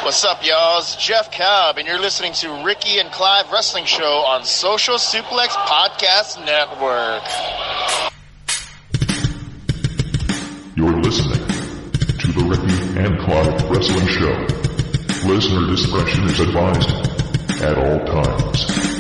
What's up, y'all? It's Jeff Cobb, and you're listening to Ricky and Clive Wrestling Show on Social Suplex Podcast Network. You're listening to the Ricky and Clive Wrestling Show. Listener discretion is advised at all times.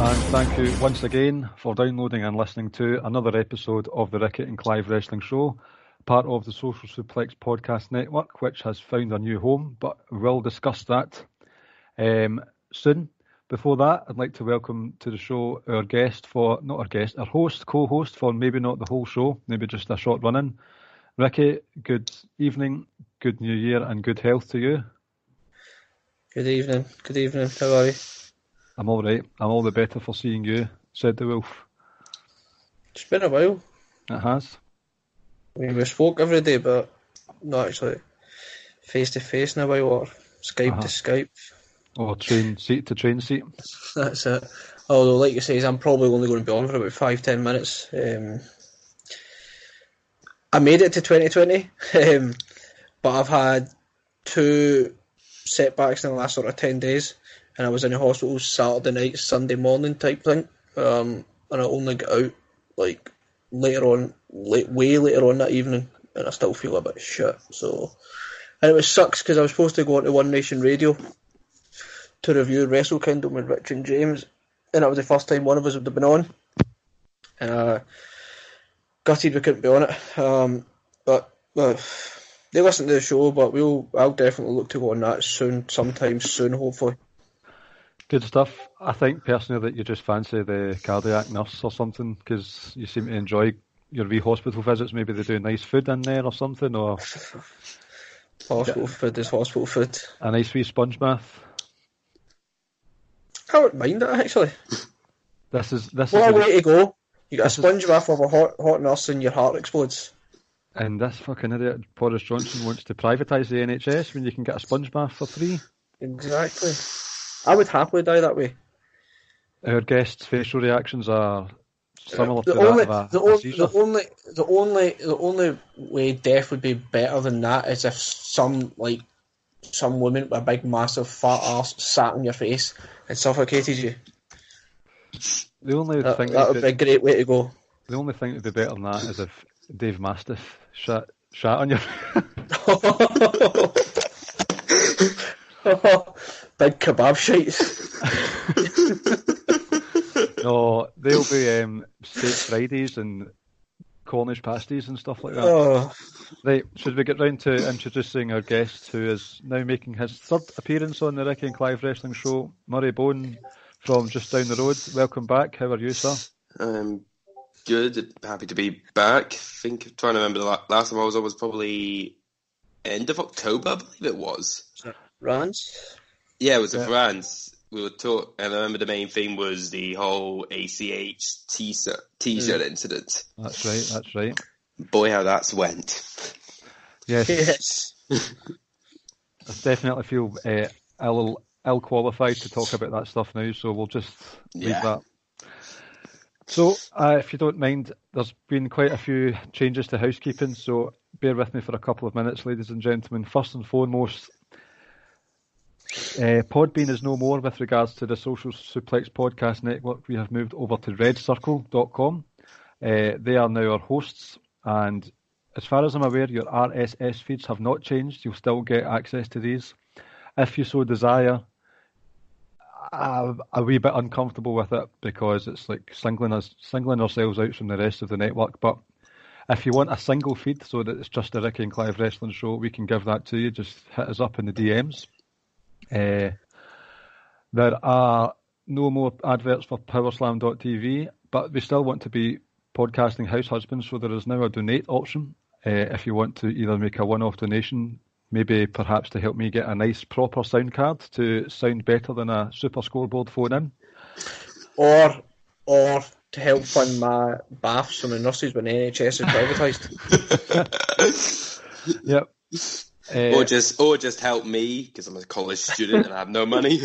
And thank you once again for downloading and listening to another episode of the Ricky and Clive Wrestling Show, part of the Social Suplex Podcast Network, which has found a new home, but we'll discuss that soon. Before that, I'd like to welcome to the show our host, co-host for maybe not the whole show, maybe just a short run-in. Ricky, good evening, good new year, and good health to you. Good evening, how are you? I'm all right. I'm all the better for seeing you, said the wolf. It's been a while. It has. I mean, we spoke every day, but not actually face-to-face in a while, or Skype to Skype. Or train seat to train seat. That's it. Although, like you say, I'm probably only going to be on for about 5-10 minutes. I made it to 2020, but I've had two setbacks in the last sort of 10 days. And I was in the hospital Saturday night, Sunday morning type thing. And I only got out like way later on that evening, and I still feel a bit shit. So, and it was sucks because I was supposed to go on to One Nation Radio to review Wrestle Kingdom with Rich and James, and that was the first time one of us would have been on. And gutted we couldn't be on it. But they listen to the show, but I'll definitely look to go on that sometime soon, hopefully. Good stuff. I think personally that you just fancy the cardiac nurse or something, because you seem to enjoy your wee hospital visits. Maybe they do nice food in there or something, or hospital food is hospital food. A nice wee sponge bath. I wouldn't mind that actually. This is what a way to go. You get a sponge bath of a hot nurse and your heart explodes. And this fucking idiot Boris Johnson wants to privatise the NHS when you can get a sponge bath for free. Exactly. I would happily die that way. Our guests' facial reactions are similar to that of a seizure. The only way death would be better than that is if some woman with a big massive fat arse sat on your face and suffocated you. The only thing that would be a great way to go. The only thing that would be better than that is if Dave Mastiff shat on your big kebab shites. No, they'll be steak Fridays and Cornish pasties and stuff like that. Oh. Right, should we get round to introducing our guest, who is now making his third appearance on the Ricky and Clive Wrestling Show, Murray Bone from just down the road. Welcome back. How are you, sir? Good. Happy to be back. I'm trying to remember the last time I was on was probably end of October, I believe it was. Rans? Yeah, it was at Rans. We were taught, and I remember the main thing was the whole ACH t-shirt incident. That's right. Boy, how that's went. Yes. I definitely feel ill-qualified to talk about that stuff now, so we'll just leave that. So, if you don't mind, there's been quite a few changes to housekeeping, so bear with me for a couple of minutes, ladies and gentlemen. First and foremost, Podbean is no more with regards to the Social Suplex Podcast Network. We have moved over to redcircle.com. They are now our hosts, and as far as I'm aware, your RSS feeds have not changed. You'll still get access to these. If you so desire, a wee bit uncomfortable with it because it's like singling ourselves out from the rest of the network. But if you want a single feed so that it's just a Ricky and Clive Wrestling Show, we can give that to you. Just hit us up in the DMs. There are no more adverts for powerslam.tv, but we still want to be podcasting house husbands, so there is now a donate option if you want to either make a one-off donation, maybe perhaps to help me get a nice proper sound card to sound better than a super scoreboard phone in, or to help fund my baths from the nurses when the NHS is privatised. Yep. Or just help me because I'm a college student and I have no money.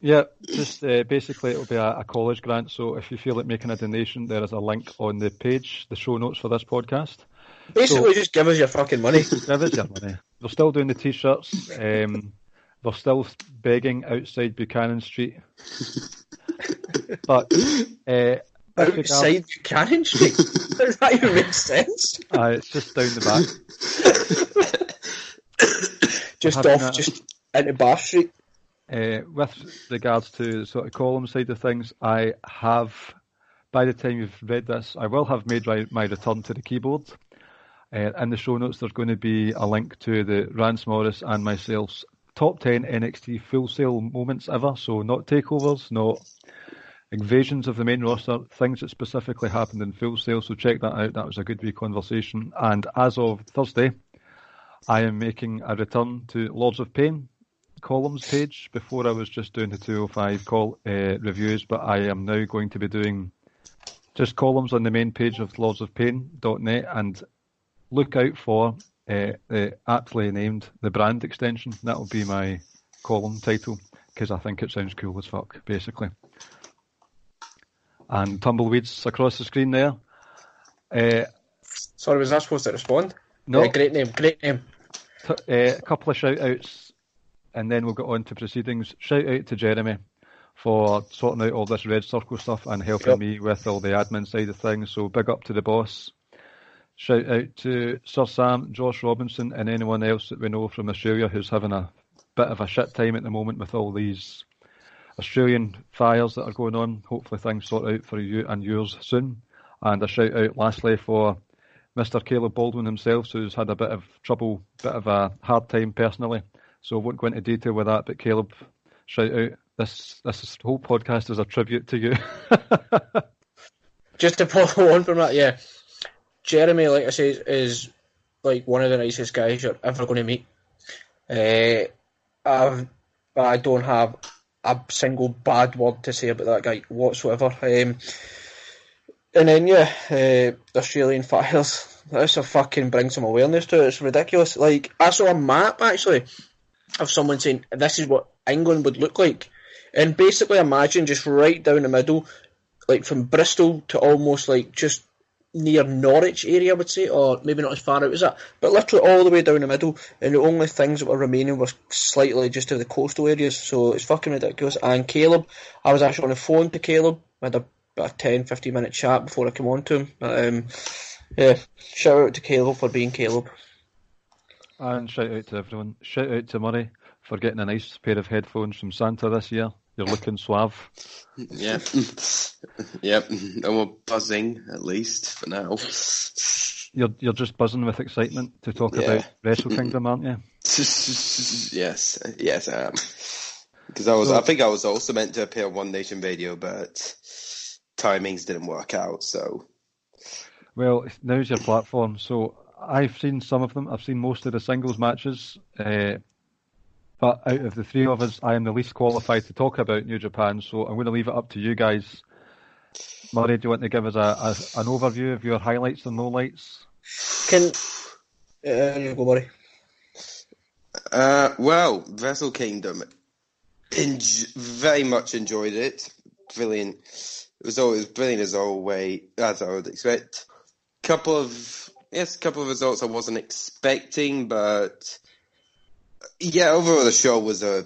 Yeah, just basically it'll be a college grant. So if you feel like making a donation, there is a link on the page, the show notes for this podcast. Basically, just give us your fucking money. Give us your money. They're still doing the t-shirts. They're still begging outside Buchanan Street. But outside Buchanan Street? Does that even make sense? It's just down the back. just into Bath Street. With regards to the sort of column side of things, I have, by the time you've read this, I will have made my return to the keyboard. In the show notes, there's going to be a link to the Rance Morris and myself's top 10 NXT Full Sail moments ever. So not takeovers, not invasions of the main roster, things that specifically happened in Full Sail. So check that out. That was a good wee conversation. And as of Thursday, I am making a return to Lords of Pain columns page. Before I was just doing the 205 reviews, but I am now going to be doing just columns on the main page of lordsofpain.net, and look out for the aptly named The Brand extension. That will be my column title, because I think it sounds cool as fuck, basically. And tumbleweeds across the screen there. Sorry, was I supposed to respond? No. Great name. A couple of shout-outs, and then we'll get on to proceedings. Shout-out to Jeremy for sorting out all this Red Circle stuff and helping me with all the admin side of things. So big up to the boss. Shout out to Sir Sam, Josh Robinson, and anyone else that we know from Australia who's having a bit of a shit time at the moment with all these Australian fires that are going on. Hopefully things sort out for you and yours soon. And a shout out lastly for Mr. Caleb Baldwin himself, who's had a bit of trouble, bit of a hard time personally. So I won't go into detail with that, but Caleb, shout out. This whole podcast is a tribute to you. Just to follow on from that, yeah. Jeremy, like I say, is like one of the nicest guys you're ever going to meet. I don't have a single bad word to say about that guy whatsoever. And then, the Australian fires, that's a fucking bring some awareness to it. It's ridiculous. Like, I saw a map, actually, of someone saying, this is what England would look like. And basically imagine just right down the middle, like from Bristol to almost like just near Norwich area, I would say, or maybe not as far out as that, but literally all the way down the middle, and the only things that were remaining were slightly just to the coastal areas, so it's fucking ridiculous. And Caleb, I was actually on the phone to Caleb, we had a 10-15 minute chat before I came on to him. Shout out to Caleb for being Caleb. And shout out to everyone. Shout out to Murray for getting a nice pair of headphones from Santa this year. You're looking suave. Yep. And we're buzzing, at least, for now. You're just buzzing with excitement to talk about Wrestle Kingdom, aren't you? Yes, I am. Because I think I was also meant to appear on One Nation Radio, but timings didn't work out, so... Well, now's your platform. So I've seen some of them. I've seen most of the singles matches. But out of the three of us, I am the least qualified to talk about New Japan, so I'm going to leave it up to you guys. Murray, do you want to give us an overview of your highlights and lowlights? You go, Murray. Well, Wrestle Kingdom. Very much enjoyed it. Brilliant. It was always brilliant as always, as I would expect. Couple of results I wasn't expecting, but... yeah, overall the show was a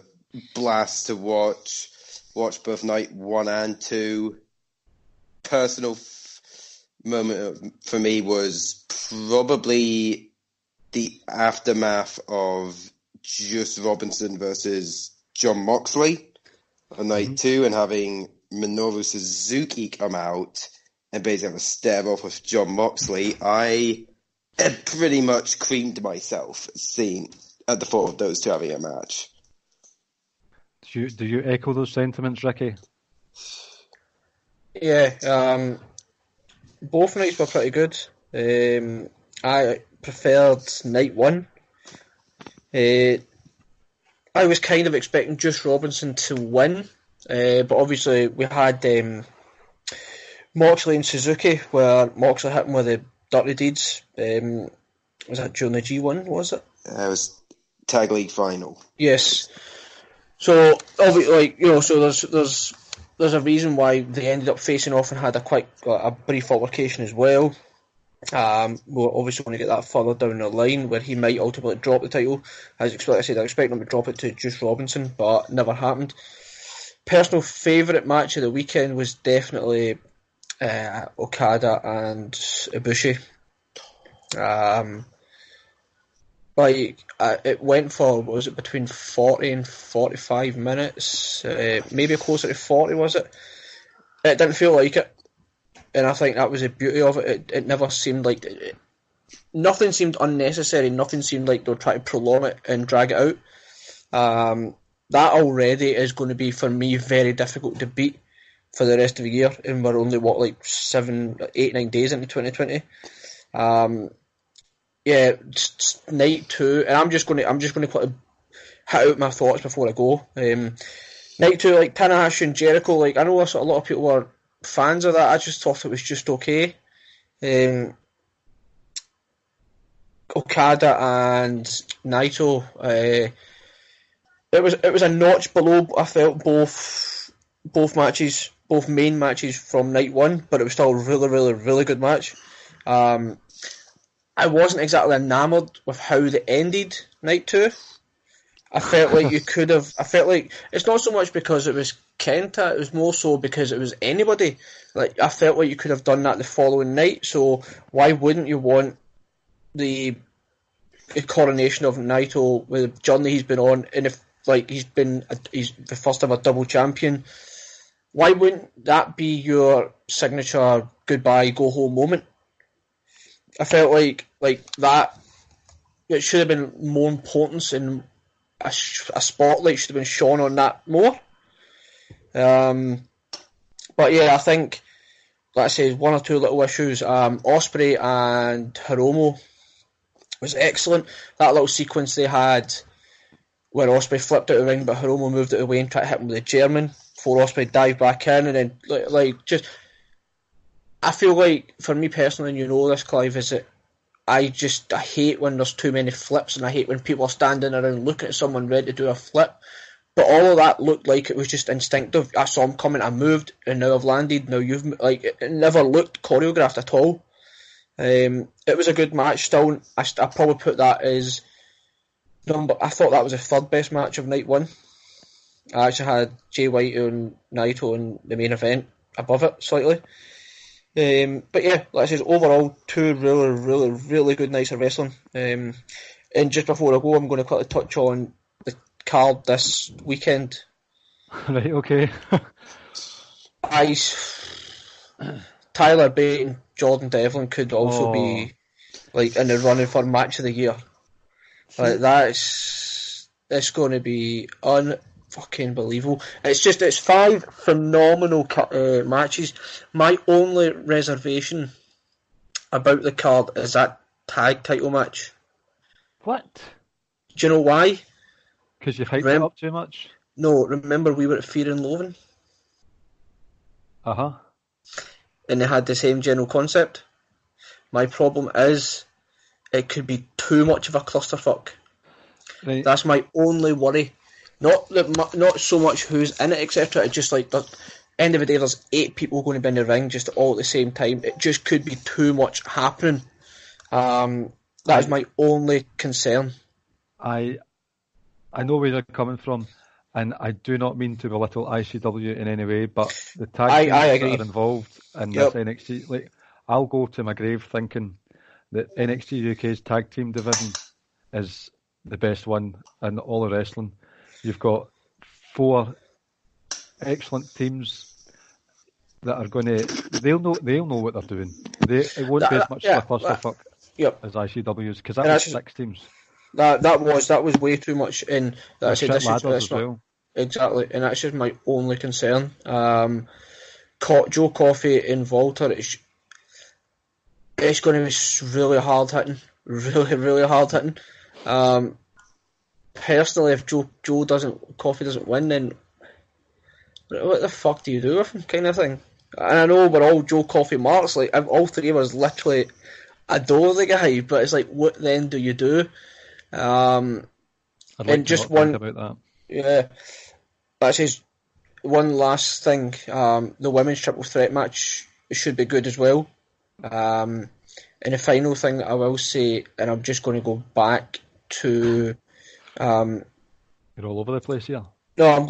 blast to watch. Watch both night 1 and 2. Personal moment for me was probably the aftermath of Juice Robinson versus Jon Moxley on night 2, and having Minoru Suzuki come out and basically have a stare off with Jon Moxley. I had pretty much creamed myself seeing at the thought of those two having a match. Do you echo those sentiments, Ricky? Yeah, both nights were pretty good. I preferred night 1. I was kind of expecting Juice Robinson to win, But obviously we had Moxley and Suzuki, where Moxley hit him with the dirty deeds. Was that during the G1? Was it? It was Tag League final. Yes. So obviously, so there's a reason why they ended up facing off and had a brief altercation as well. We're obviously going to get that further down the line, where he might ultimately drop the title. As I said, I expect him to drop it to Juice Robinson, but never happened. Personal favourite match of the weekend was definitely Okada and Ibushi. It went for, what was it, between 40 and 45 minutes, maybe closer to 40, was it? It didn't feel like it, and I think that was the beauty of it. It never seemed like, nothing seemed unnecessary, nothing seemed like they were trying to prolong it and drag it out. That already is going to be, for me, very difficult to beat for the rest of the year, and we're only, 7, 8, 9 days into 2020. Night 2, and I'm just going to quickly hit out my thoughts before I go. Night 2, like Tanahashi and Jericho, I know a lot of people were fans of that. I just thought it was just okay. Okada and Naito, it was a notch below. I felt both matches, both main matches from night 1, but it was still a really, really, really good match. I wasn't exactly enamoured with how they ended night 2. I felt like you could have. I felt like it's not so much because it was Kenta, it was more so because it was anybody. I felt like you could have done that the following night. So why wouldn't you want the coronation of Naito with the journey he's been on, and if he's the first ever double champion? Why wouldn't that be your signature goodbye, go home moment? I felt like that, it should have been more importance, and a spotlight should have been shone on that more. But yeah, I think, like I said, one or two little issues. Ospreay and Hiromu was excellent. That little sequence they had where Ospreay flipped out of the ring, but Hiromu moved it away and tried to hit him with a German before Ospreay dived back in, and then I feel like, for me personally, and you know this, Clive, is that I hate when there's too many flips, and I hate when people are standing around looking at someone ready to do a flip. But all of that looked like it was just instinctive. I saw him coming, I moved, and now I've landed. Now you've it never looked choreographed at all. It was a good match. Still, I probably put that as number. I thought that was the third best match of night 1. I actually had Jay White and Naito in the main event above it slightly. But yeah, like I said, overall, 2 really, really, really good nights of wrestling. And just before I go, I'm going to quickly touch on the card this weekend. Right, okay. Tyler Bate and Jordan Devlin could also be in the running for match of the year. It's going to be fucking believable. It's 5 phenomenal matches. My only reservation about the card is that tag title match. What? Do you know why? Because you've hyped it up too much? No, remember we were at Fear and Loathing? Uh-huh. And they had the same general concept. My problem is it could be too much of a clusterfuck. Right. That's my only worry. Not so much who's in it, etc. It's just end of the day, there's 8 people going to be in the ring just all at the same time. It just could be too much happening. That is my only concern. I know where you're coming from, and I do not mean to belittle ICW in any way, but the tag teams that are involved in this NXT, I'll go to my grave thinking that NXT UK's tag team division is the best one in all of wrestling. You've got 4 excellent teams that are going to. They'll know what they're doing. It won't be as much clusterfuck as ICW's, because that was 6 teams. That was way too much. In that I said this is well. Exactly, and that's just my only concern. Joe Coffey and Walter, it's going to be really hard hitting, really, really hard hitting. Personally, if Coffey doesn't win, then what the fuck do you do with him, kind of thing. And I know we're all Joe Coffey marks, like, all three of us literally adore the guy, but it's like, what then do you do? I'd like and to just not one, think about that. yeah, that says one last thing, the women's triple threat match should be good as well. And the final thing I will say, and I'm just going to go back to... You're all over the place here. No, I'll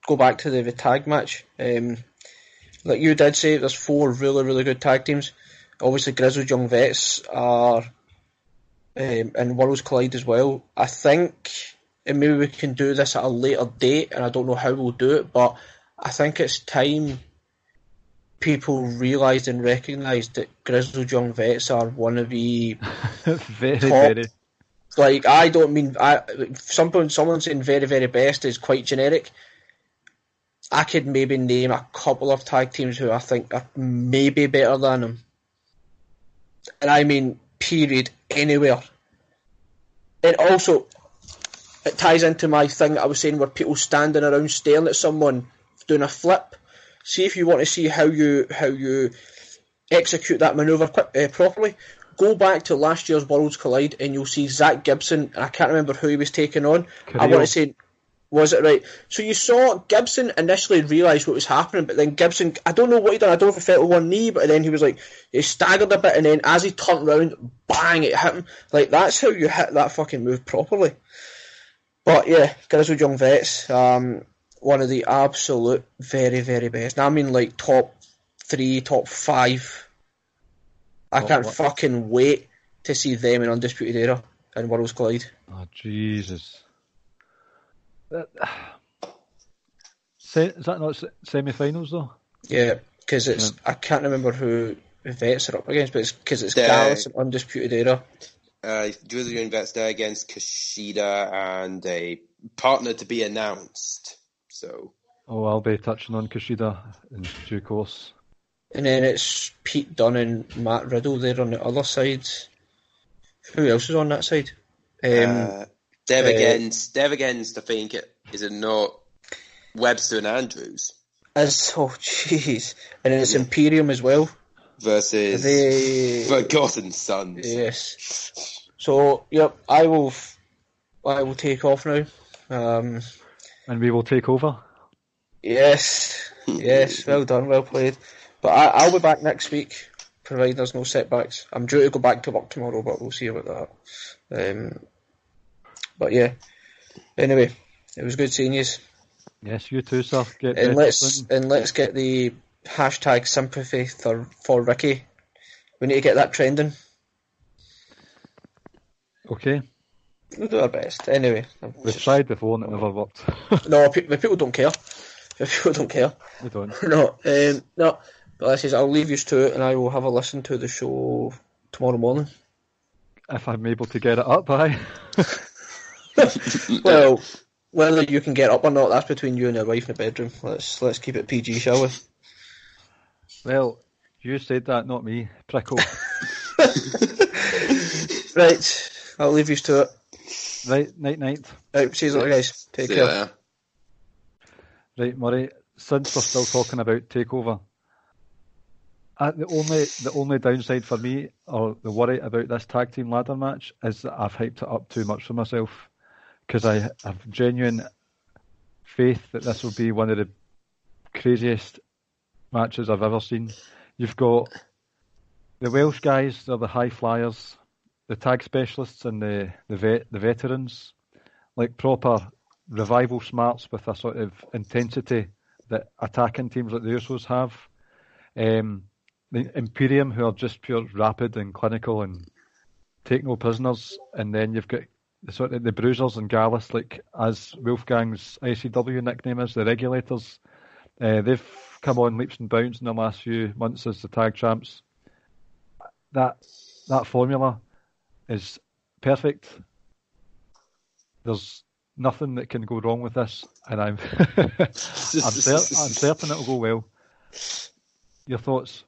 go back to the tag match. Like you did say, there's 4 really, really good tag teams. Obviously, Grizzled Young Vets are in Worlds Collide as well. I think, and maybe we can do this at a later date, and I don't know how we'll do it, but I think it's time people realised and recognised that Grizzled Young Vets are one of the very, top, very. Like, I don't mean... someone saying very, very best is quite generic. I could maybe name a couple of tag teams who I think are maybe better than them. And I mean, period, anywhere. And also, it ties into my thing I was saying where people standing around staring at someone doing a flip. See if you want to see how you execute that manoeuvre properly. Go back to last year's Worlds Collide and you'll see Zach Gibson, and I can't remember who he was taking on. Carrillo. I want to say, was it right? So you saw Gibson initially realise what was happening, but then Gibson, I don't know what he done, I don't know if he fell to one knee, but then he was like, he staggered a bit, and then as he turned round, bang, it hit him. Like, that's how you hit that fucking move properly. But yeah, Grizzled Young Vets, one of the absolute very, very best. And I mean like top 3, top 5. I can't fucking wait to see them in Undisputed Era in Worlds Collide. Oh, Jesus. Is that not semi-finals, though? Yeah, because it's... Yeah. I can't remember who the Vets are up against, but it's because it's Gallus in Undisputed Era. Grizzled Young Vets there against Kushida and a partner to be announced. So... Oh, I'll be touching on Kushida in due course. And then it's Pete Dunne and Matt Riddle there on the other side. Who else is on that side? Dev against, I think, is it not Webster and Andrews? Oh, jeez. And then it's Imperium as well. Versus Forgotten Sons. Yes. So, yep, I will take off now. And we will take over? Yes. Yes, well done, well played. But I'll be back next week, provided there's no setbacks. I'm due to go back to work tomorrow, but we'll see about that. But yeah, anyway, it was good seeing you. Yes, you too, sir. Let's get the hashtag sympathy for Ricky. We need to get that trending. Okay. We'll do our best. Anyway. We've tried before and it never worked. No, people don't care. People don't care. They don't. No. But I says I'll leave you to it, and I will have a listen to the show tomorrow morning. If I'm able to get it up, aye. Well, whether you can get up or not, that's between you and your wife in the bedroom. Let's keep it PG, shall we? Well, you said that, not me. Prickle. Right, I'll leave you to it. Right, night. Right, see you later, guys. Take care. Yeah. Right, Murray, since we're still talking about TakeOver, the only downside for me, or the worry about this tag team ladder match, is that I've hyped it up too much for myself, because I have genuine faith that this will be one of the craziest matches I've ever seen. You've got the Welsh guys, they're the high flyers, the tag specialists and the veterans, like proper revival smarts with a sort of intensity that attacking teams like the Usos have. The Imperium, who are just pure rapid and clinical and take no prisoners, and then you've got the Bruisers and Gallus, like as Wolfgang's ICW nickname is, the Regulators. They've come on leaps and bounds in the last few months as the tag champs. That formula is perfect. There's nothing that can go wrong with this, and I'm certain it'll go well. Your thoughts?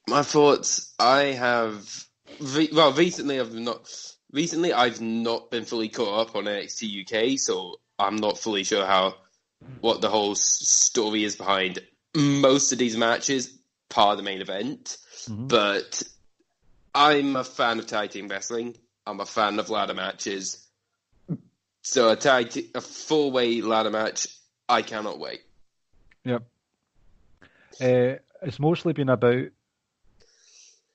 My thoughts. I have recently I've not been fully caught up on NXT UK, so I'm not fully sure how what the whole story is behind most of these matches, part of the main event. Mm-hmm. But I'm a fan of tag team wrestling. I'm a fan of ladder matches. So a four-way ladder match, I cannot wait. Yep. It's mostly been about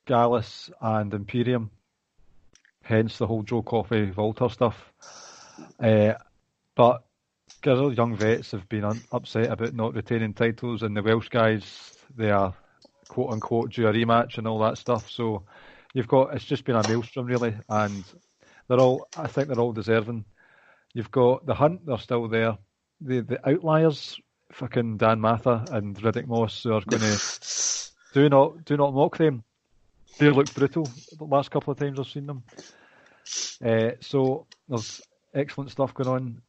Gallus and Imperium, hence the whole Joe Coffey Volta stuff. But girl, young vets have been upset about not retaining titles, and the Welsh guys, they are quote unquote due a rematch and all that stuff. So it's just been a maelstrom really, and I think they're all deserving. You've got the Hunt, they're still there. The outliers, fucking Dan Matha and Riddick Moss, who are going to do not mock them. They look brutal the last couple of times I've seen them. So there's excellent stuff going on.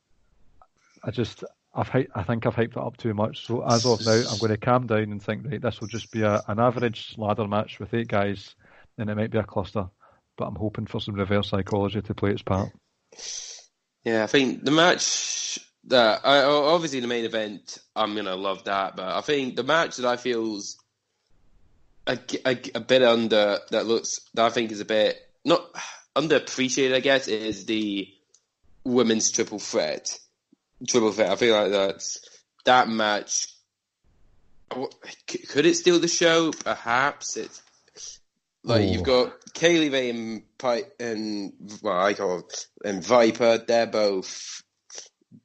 I think I've hyped it up too much. So as of now, I'm going to calm down and think, right, this will just be an average ladder match with 8 guys, and it might be a cluster. But I'm hoping for some reverse psychology to play its part. Yeah, I think the match that obviously the main event, I'm gonna love that. But I think the match that I feel's a bit under that I think is a bit not underappreciated, I guess, is the women's triple threat. I feel like that match. Could it steal the show? Perhaps it's like you've got Kaylee Ray and Viper. They're both.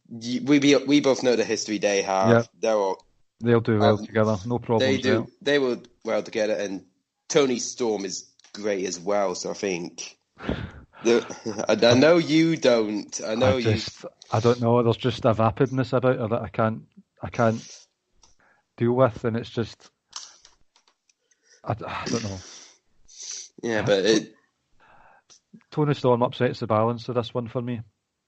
We both know the history they have. Yeah. They'll do well together. No problem. They do. They will well together, and Tony Storm is great as well. So I think. I know you don't. I don't know. There's just a vapidness about her that I can't deal with, and it's just I don't know. Yeah, but Tony Storm upsets the balance of this one for me,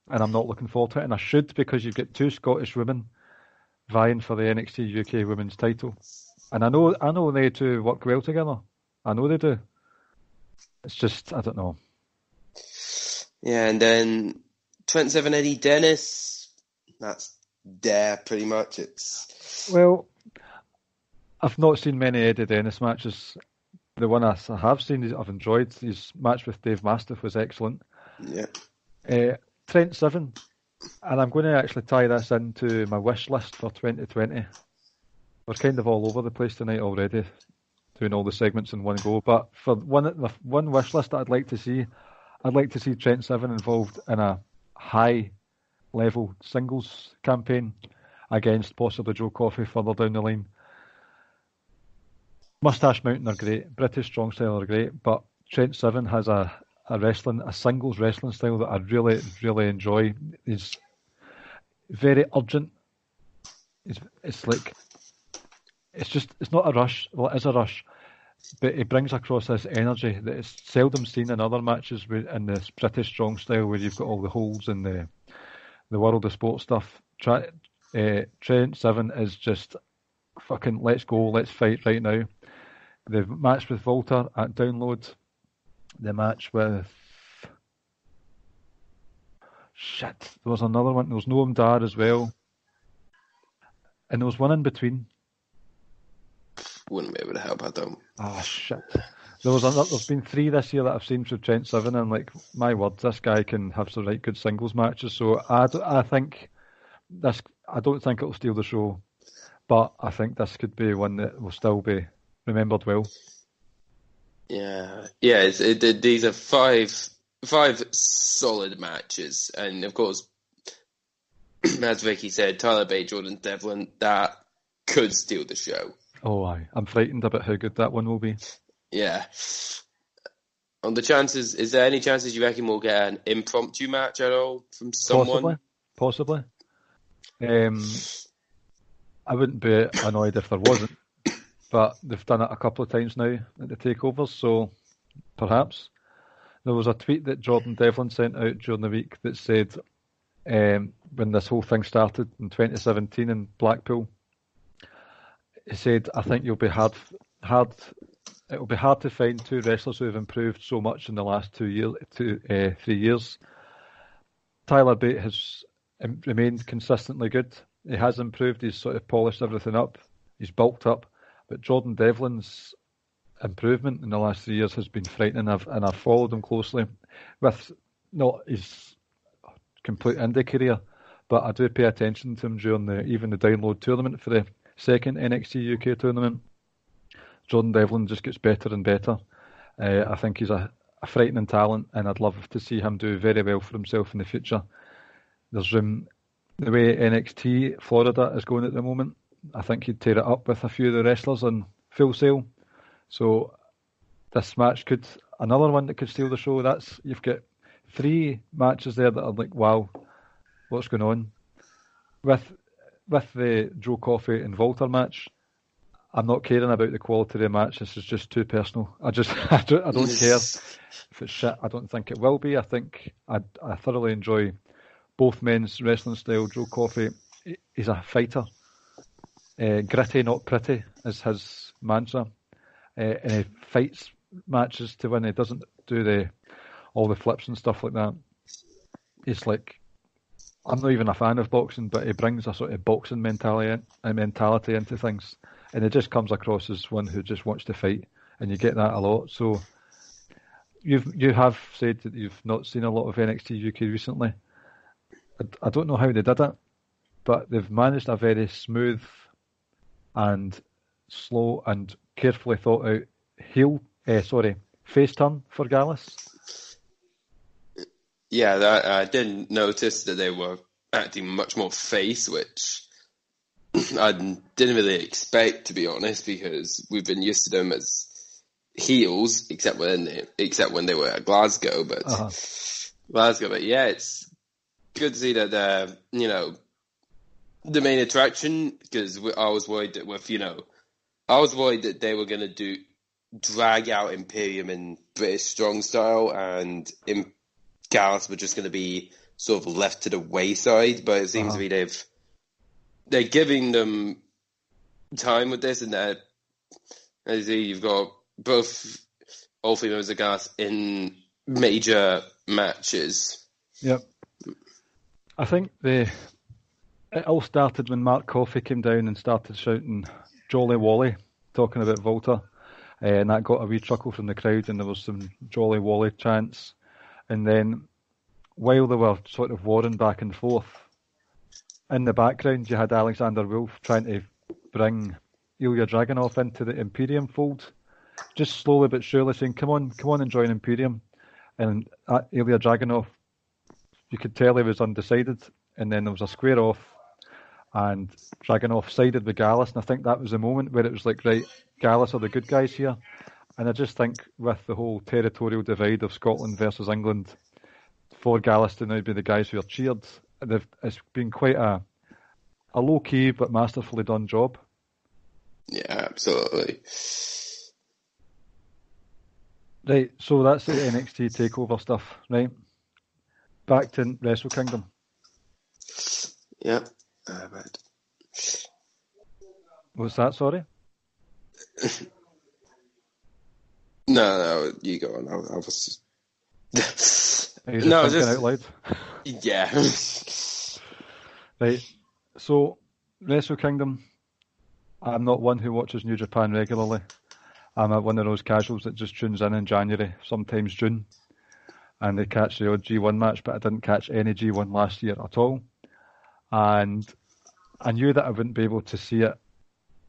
and I'm not looking forward to it. And I should, because you've got 2 Scottish women vying for the NXT UK Women's title, and I know they two work well together. I know they do. It's just I don't know. Yeah, and then 27 Eddie Dennis, that's there pretty much. Well, I've not seen many Eddie Dennis matches. The one I have seen, I've enjoyed. His match with Dave Mastiff was excellent. Yeah. Trent Seven, and I'm going to actually tie this into my wish list for 2020. We're kind of all over the place tonight already, doing all the segments in one go. But for one wish list that I'd like to see Trent Seven involved in a high-level singles campaign against possibly Joe Coffey further down the line. Mustache Mountain are great, British Strong Style are great, but Trent Seven has a singles wrestling style that I really, really enjoy. He's very urgent. It's not a rush. Well, it is a rush. But he brings across this energy that is seldom seen in other matches in this British Strong Style, where you've got all the holes in the world of sport stuff. Trent Seven is just fucking let's go, let's fight right now. The match with Volta at Download, the match with there was another one. There was Noam Dar as well, and there was one in between. Wouldn't be able to help, I don't. Oh shit! There's been 3 this year that I've seen from Trent Seven, and like my word, this guy can have some right good singles matches. So I think this. I don't think it'll steal the show, but I think this could be one that will still be remembered well. Yeah. These are five solid matches, and of course, as Vicky said, Tyler Bate, Jordan Devlin, that could steal the show. Oh, aye. I'm frightened about how good that one will be. Yeah. On the chances, is there any chances you reckon we'll get an impromptu match at all from someone? Possibly. I wouldn't be annoyed if there wasn't, but they've done it a couple of times now at the takeovers, so perhaps. There was a tweet that Jordan Devlin sent out during the week that said when this whole thing started in 2017 in Blackpool, he said, I think it'll be hard to find 2 wrestlers who have improved so much in the last 3 years. Tyler Bate has remained consistently good. He has improved. He's sort of polished everything up. He's bulked up. But Jordan Devlin's improvement in the last 3 years has been frightening, and I've followed him closely with not his complete indie career, but I do pay attention to him during even the download tournament for the second NXT UK tournament. Jordan Devlin just gets better and better. I think he's a frightening talent, and I'd love to see him do very well for himself in the future. There's room, the way NXT Florida is going at the moment, I think he'd tear it up with a few of the wrestlers on Full Sail. So this match another one that could steal the show. You've got 3 matches there that are like, wow, what's going on? With the Joe Coffey and Volter match, I'm not caring about the quality of the match. This is just too personal. I don't care if it's shit. I don't think it will be. I think I thoroughly enjoy both men's wrestling style. Joe Coffey, he's a fighter. Gritty, not pretty, is his mantra. And he fights matches to win. He doesn't do all the flips and stuff like that. He's like, I'm not even a fan of boxing, but he brings a sort of boxing mentality into things. And it just comes across as one who just wants to fight, and you get that a lot. So you have said that you've not seen a lot of NXT UK recently. I don't know how they did it, but they've managed a very smooth and slow and carefully thought out face turn for Gallus. Yeah, I did notice that they were acting much more face, which I didn't really expect, to be honest, because we've been used to them as heels, except when they were at Glasgow. But yeah, it's good to see that they're, the main attraction, because I was worried that they were going to drag out Imperium in British Strong Style, and Gallus were just going to be sort of left to the wayside. But it seems to be they're giving them time with this, and that, as you've got all 3 members of Gallus in major matches. Yep. I think it all started when Mark Coffey came down and started shouting Jolly Wally, talking about Volta, and that got a wee chuckle from the crowd, and there was some Jolly Wally chants. And then while they were sort of warring back and forth, in the background you had Alexander Wolf trying to bring Ilya Dragunov into the Imperium fold, just slowly but surely saying, come on and join Imperium. And Ilya Dragunov, you could tell he was undecided, and then there was a square off, and Dragunov sided with Gallus, and I think that was the moment where it was like, right, Gallus are the good guys here. And I just think with the whole territorial divide of Scotland versus England, for Gallus to now be the guys who are cheered, it's been quite a low-key but masterfully done job. Yeah, absolutely. Right, so that's the NXT TakeOver stuff, right? Back to Wrestle Kingdom. Yeah. What's that, sorry? No, you go on. I was Are you just thinking out loud? Yeah. Right, so Wrestle Kingdom, I'm not one who watches New Japan regularly. I'm one of those casuals that just tunes in January, sometimes June, and they catch the odd G1 match, but I didn't catch any G1 last year at all. And I knew that I wouldn't be able to see it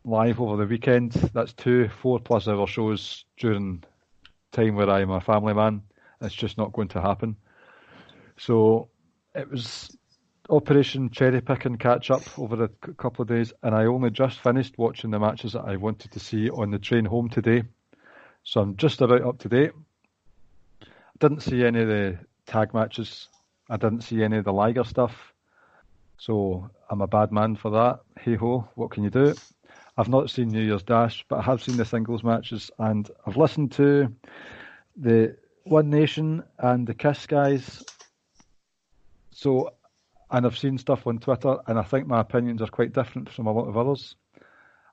live over the weekend. That's 2 4+ hour shows during time where I'm a family man. It's just not going to happen. So it was Operation Cherry Pick and catch up over a couple of days, and I only just finished watching the matches that I wanted to see on the train home today. So I'm just about up to date. I didn't see any of the tag matches. I didn't see any of the Liger stuff. So I'm a bad man for that. Hey ho, what can you do? I've not seen New Year's Dash, but I have seen the singles matches, and I've listened to the One Nation and the Kiss guys. So, and I've seen stuff on Twitter, and I think my opinions are quite different from a lot of others.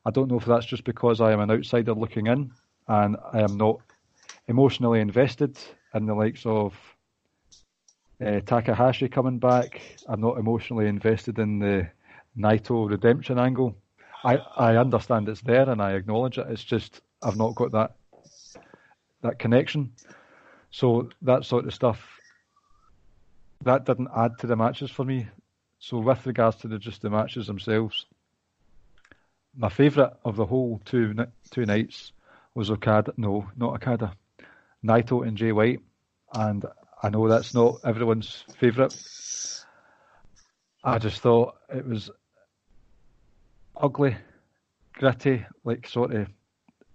I don't know if that's just because I am an outsider looking in, and I am not emotionally invested in the likes of Takahashi coming back. I'm not emotionally invested in the Naito redemption angle. I understand it's there and I acknowledge it. It's just I've not got that connection. So that sort of stuff, that didn't add to the matches for me. So with regards to just the matches themselves, my favourite of the whole two nights was Okada. No, not Okada. Naito and Jay White. And I know that's not everyone's favourite. I just thought it was ugly, gritty, like sort of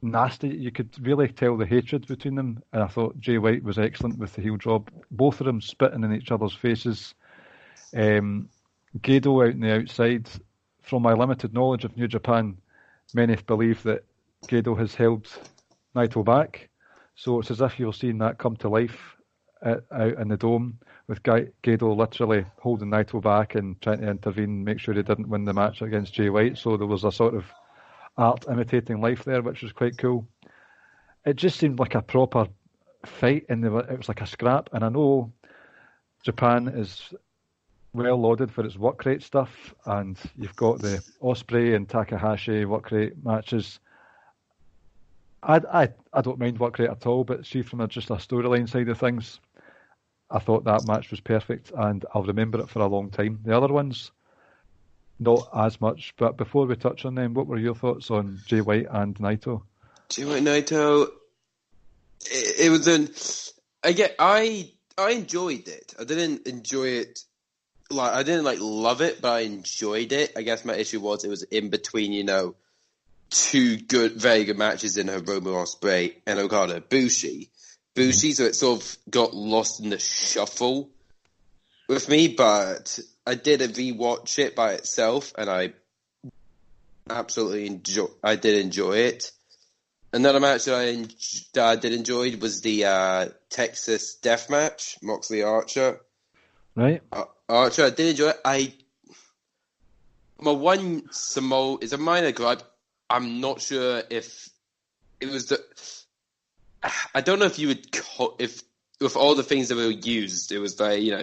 nasty. You could really tell the hatred between them. And I thought Jay White was excellent with the heel job. Both of them spitting in each other's faces. Gedo out on the outside. From my limited knowledge of New Japan, many believe that Gedo has held Naito back. So it's as if you're seeing that come to life out in the Dome, with Gedo literally holding Naito back and trying to intervene, make sure he didn't win the match against Jay White. So there was a sort of art imitating life there, which was quite cool. It just seemed like a proper fight, and it was like a scrap. And I know Japan is well lauded for its work rate stuff, and you've got the Ospreay and Takahashi work rate matches. I don't mind work rate at all, but see, from just a storyline side of things, I thought that match was perfect, and I'll remember it for a long time. The other ones, not as much. But before we touch on them, what were your thoughts on Jay White and Naito? Jay White, Naito, it was I enjoyed it. I didn't enjoy it. I didn't love it, but I enjoyed it. I guess my issue was it was in between, two very good matches in Hiromu Ospreay and Okada Bushi. So it sort of got lost in the shuffle with me, but I did rewatch it by itself, and I did enjoy it. Another match that I did enjoy was the Texas Death Match, Moxley Archer. Right. Archer, I did enjoy it. My one is a minor gripe. I'm not sure if it was I don't know if you would if with all the things that were used, it was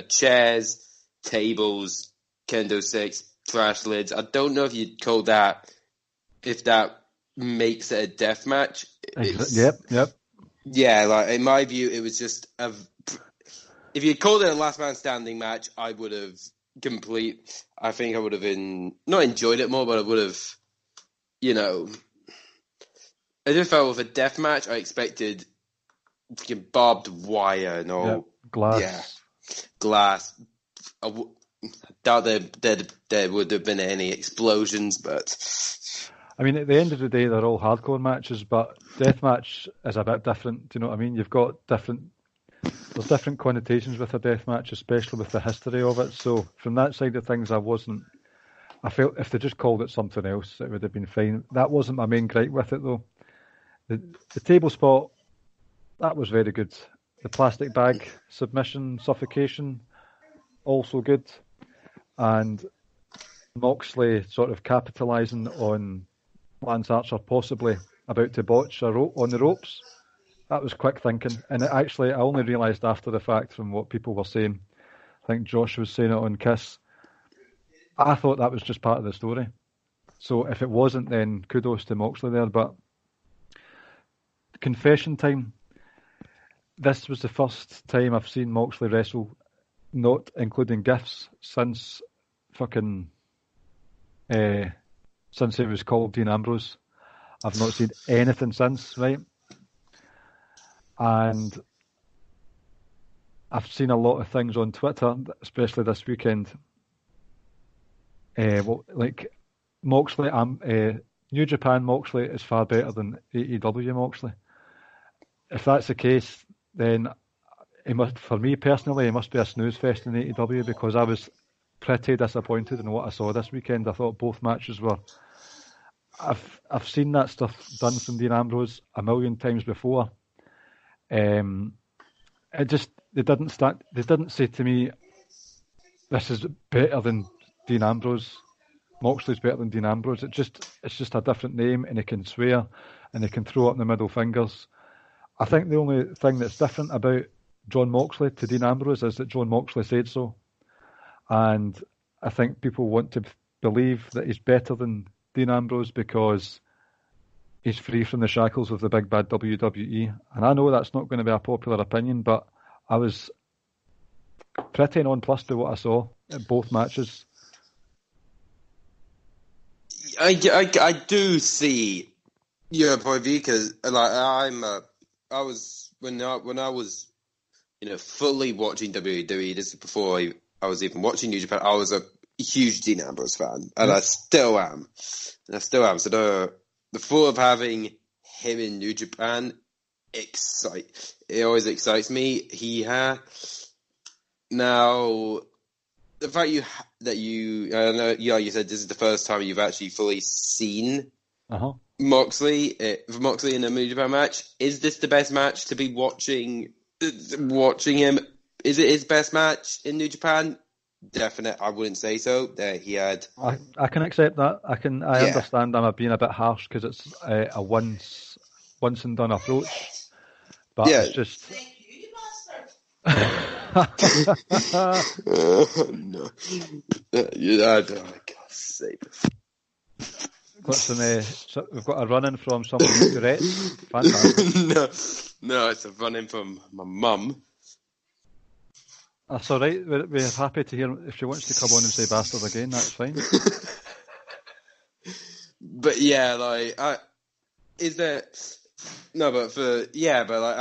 chairs, tables, kendo sticks, trash lids. I don't know if you'd call that, if that makes it a death match. Yep. Yeah, in my view, it was just if you called it a last man standing match, I would have I think I would have not enjoyed it more, but I would have, I just felt with a death match, I expected barbed wire and all. Yep. Glass. Yeah, glass. I doubt there would have been any explosions, but I mean, at the end of the day, they're all hardcore matches, but deathmatch is a bit different. Do you know what I mean? You've got there's different connotations with a deathmatch, especially with the history of it. So from that side of things, I felt if they just called it something else, it would have been fine. That wasn't my main gripe with it, though. The table spot, that was very good. The plastic bag submission, suffocation, also good. And Moxley sort of capitalising on Lance Archer possibly about to botch a rope on the ropes. That was quick thinking. And I only realised after the fact from what people were saying. I think Josh was saying it on Kiss. I thought that was just part of the story. So if it wasn't, then kudos to Moxley there. But confession time. This was the first time I've seen Moxley wrestle, not including gifts, since since he was called Dean Ambrose. I've not seen anything since, right? And I've seen a lot of things on Twitter, especially this weekend. Moxley, New Japan Moxley is far better than AEW Moxley. If that's the case, then for me personally, it must be a snooze fest in AEW, because I was pretty disappointed in what I saw this weekend. I thought both matches were. I've seen that stuff done from Dean Ambrose a million times before. They didn't say to me, "This is better than Dean Ambrose. Moxley's better than Dean Ambrose." It's just a different name, and they can swear and they can throw up the middle fingers. I think the only thing that's different about John Moxley to Dean Ambrose is that John Moxley said so. And I think people want to believe that he's better than Dean Ambrose because he's free from the shackles of the big bad WWE. And I know that's not going to be a popular opinion, but I was pretty nonplussed by what I saw at both matches. I do see your point of view because like I was when I was fully watching WWE. This is before I was even watching New Japan. I was a huge Dean Ambrose fan, and I still am. So the thought of having him in New Japan it always excites me. Now. The fact you said this is the first time you've actually fully seen Moxley in a New Japan match. Is this the best match to be watching him? Is it his best match in New Japan? Definite. I wouldn't say so. He had. I can accept that. I understand. I'm being a bit harsh because it's a once and done approach, but it's just. No. God's sake. We've got a run-in from someone with Tourette's. Fantastic. No, it's a run-in from my mum. That's all right. We're happy to hear if she wants to come on and say bastard again. That's fine. But yeah, I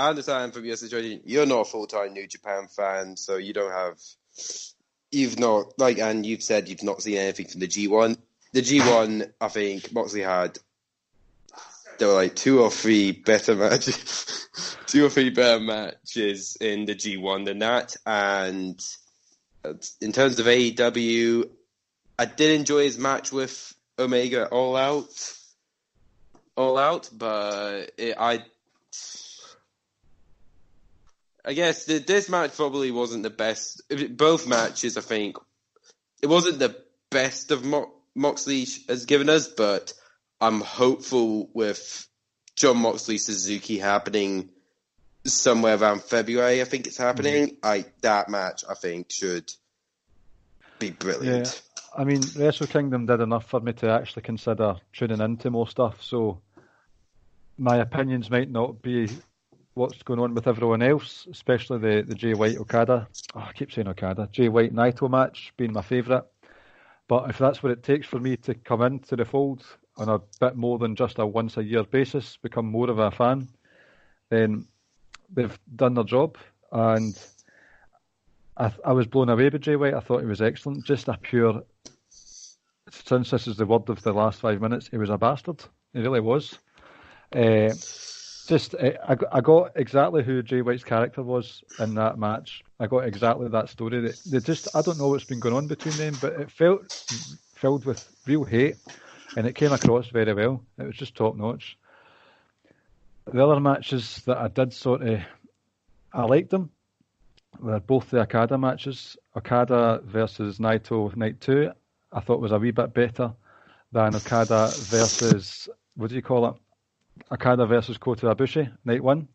understand from your situation, you're not a full-time New Japan fan, so you've said you've not seen anything from the G1. The G1, I think Moxley had, there were two or three better matches in the G1 than that, and in terms of AEW, I did enjoy his match with Omega All Out, but I guess this match probably wasn't the best. Both matches, I think, it wasn't the best of Moxley has given us, but I'm hopeful with John Moxley Suzuki happening somewhere around February. I think it's happening. That match, I think, should be brilliant. Yeah. I mean, Wrestle Kingdom did enough for me to actually consider tuning into more stuff, so my opinions might not be what's going on with everyone else, especially the Jay White Okada. I keep saying Okada. Jay White Naito match being my favourite. But if that's what it takes for me to come into the fold on a bit more than just a once-a-year basis, become more of a fan, then they've done their job. And I was blown away by Jay White. I thought he was excellent. Just a pure, since this is the word of the last 5 minutes, he was a bastard. He really was. I got exactly who Jay White's character was in that match. I got exactly that story. I don't know what's been going on between them, but it felt filled with real hate, and it came across very well. It was just top notch. The other matches that I did I liked them. Were both the Okada matches. Okada versus Naito Night 2, I thought was a wee bit better than Okada versus, what do you call it? Okada versus Kota Ibushi, Night 1.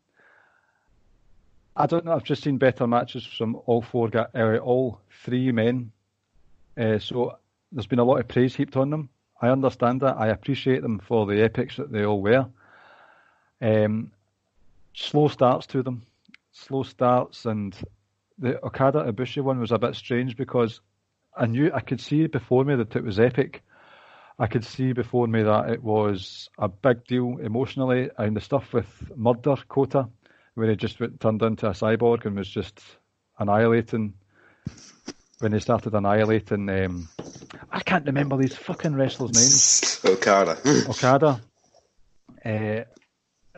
I don't know, I've just seen better matches from all three men. So there's been a lot of praise heaped on them. I understand that. I appreciate them for the epics that they all were. Slow starts to them. Slow starts, and the Okada Ibushi one was a bit strange because I could see before me that it was epic. I could see before me that it was a big deal emotionally, and the stuff with Murder Kota, where he just turned into a cyborg and was just annihilating. When he started annihilating, I can't remember these fucking wrestlers' names. Okada. It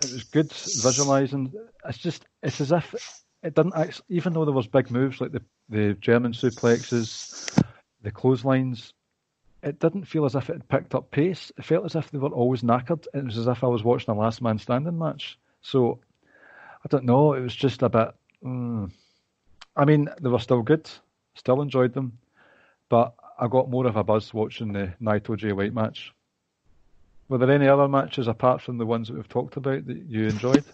was good visualising. It's as if it didn't actually, even though there was big moves like the German suplexes, the clotheslines, it didn't feel as if it had picked up pace. It felt as if they were always knackered. It was as if I was watching a last man standing match. So, I don't know, it was just a bit... I mean, they were still good. Still enjoyed them. But I got more of a buzz watching the Naito Jay White match. Were there any other matches apart from the ones that we've talked about that you enjoyed?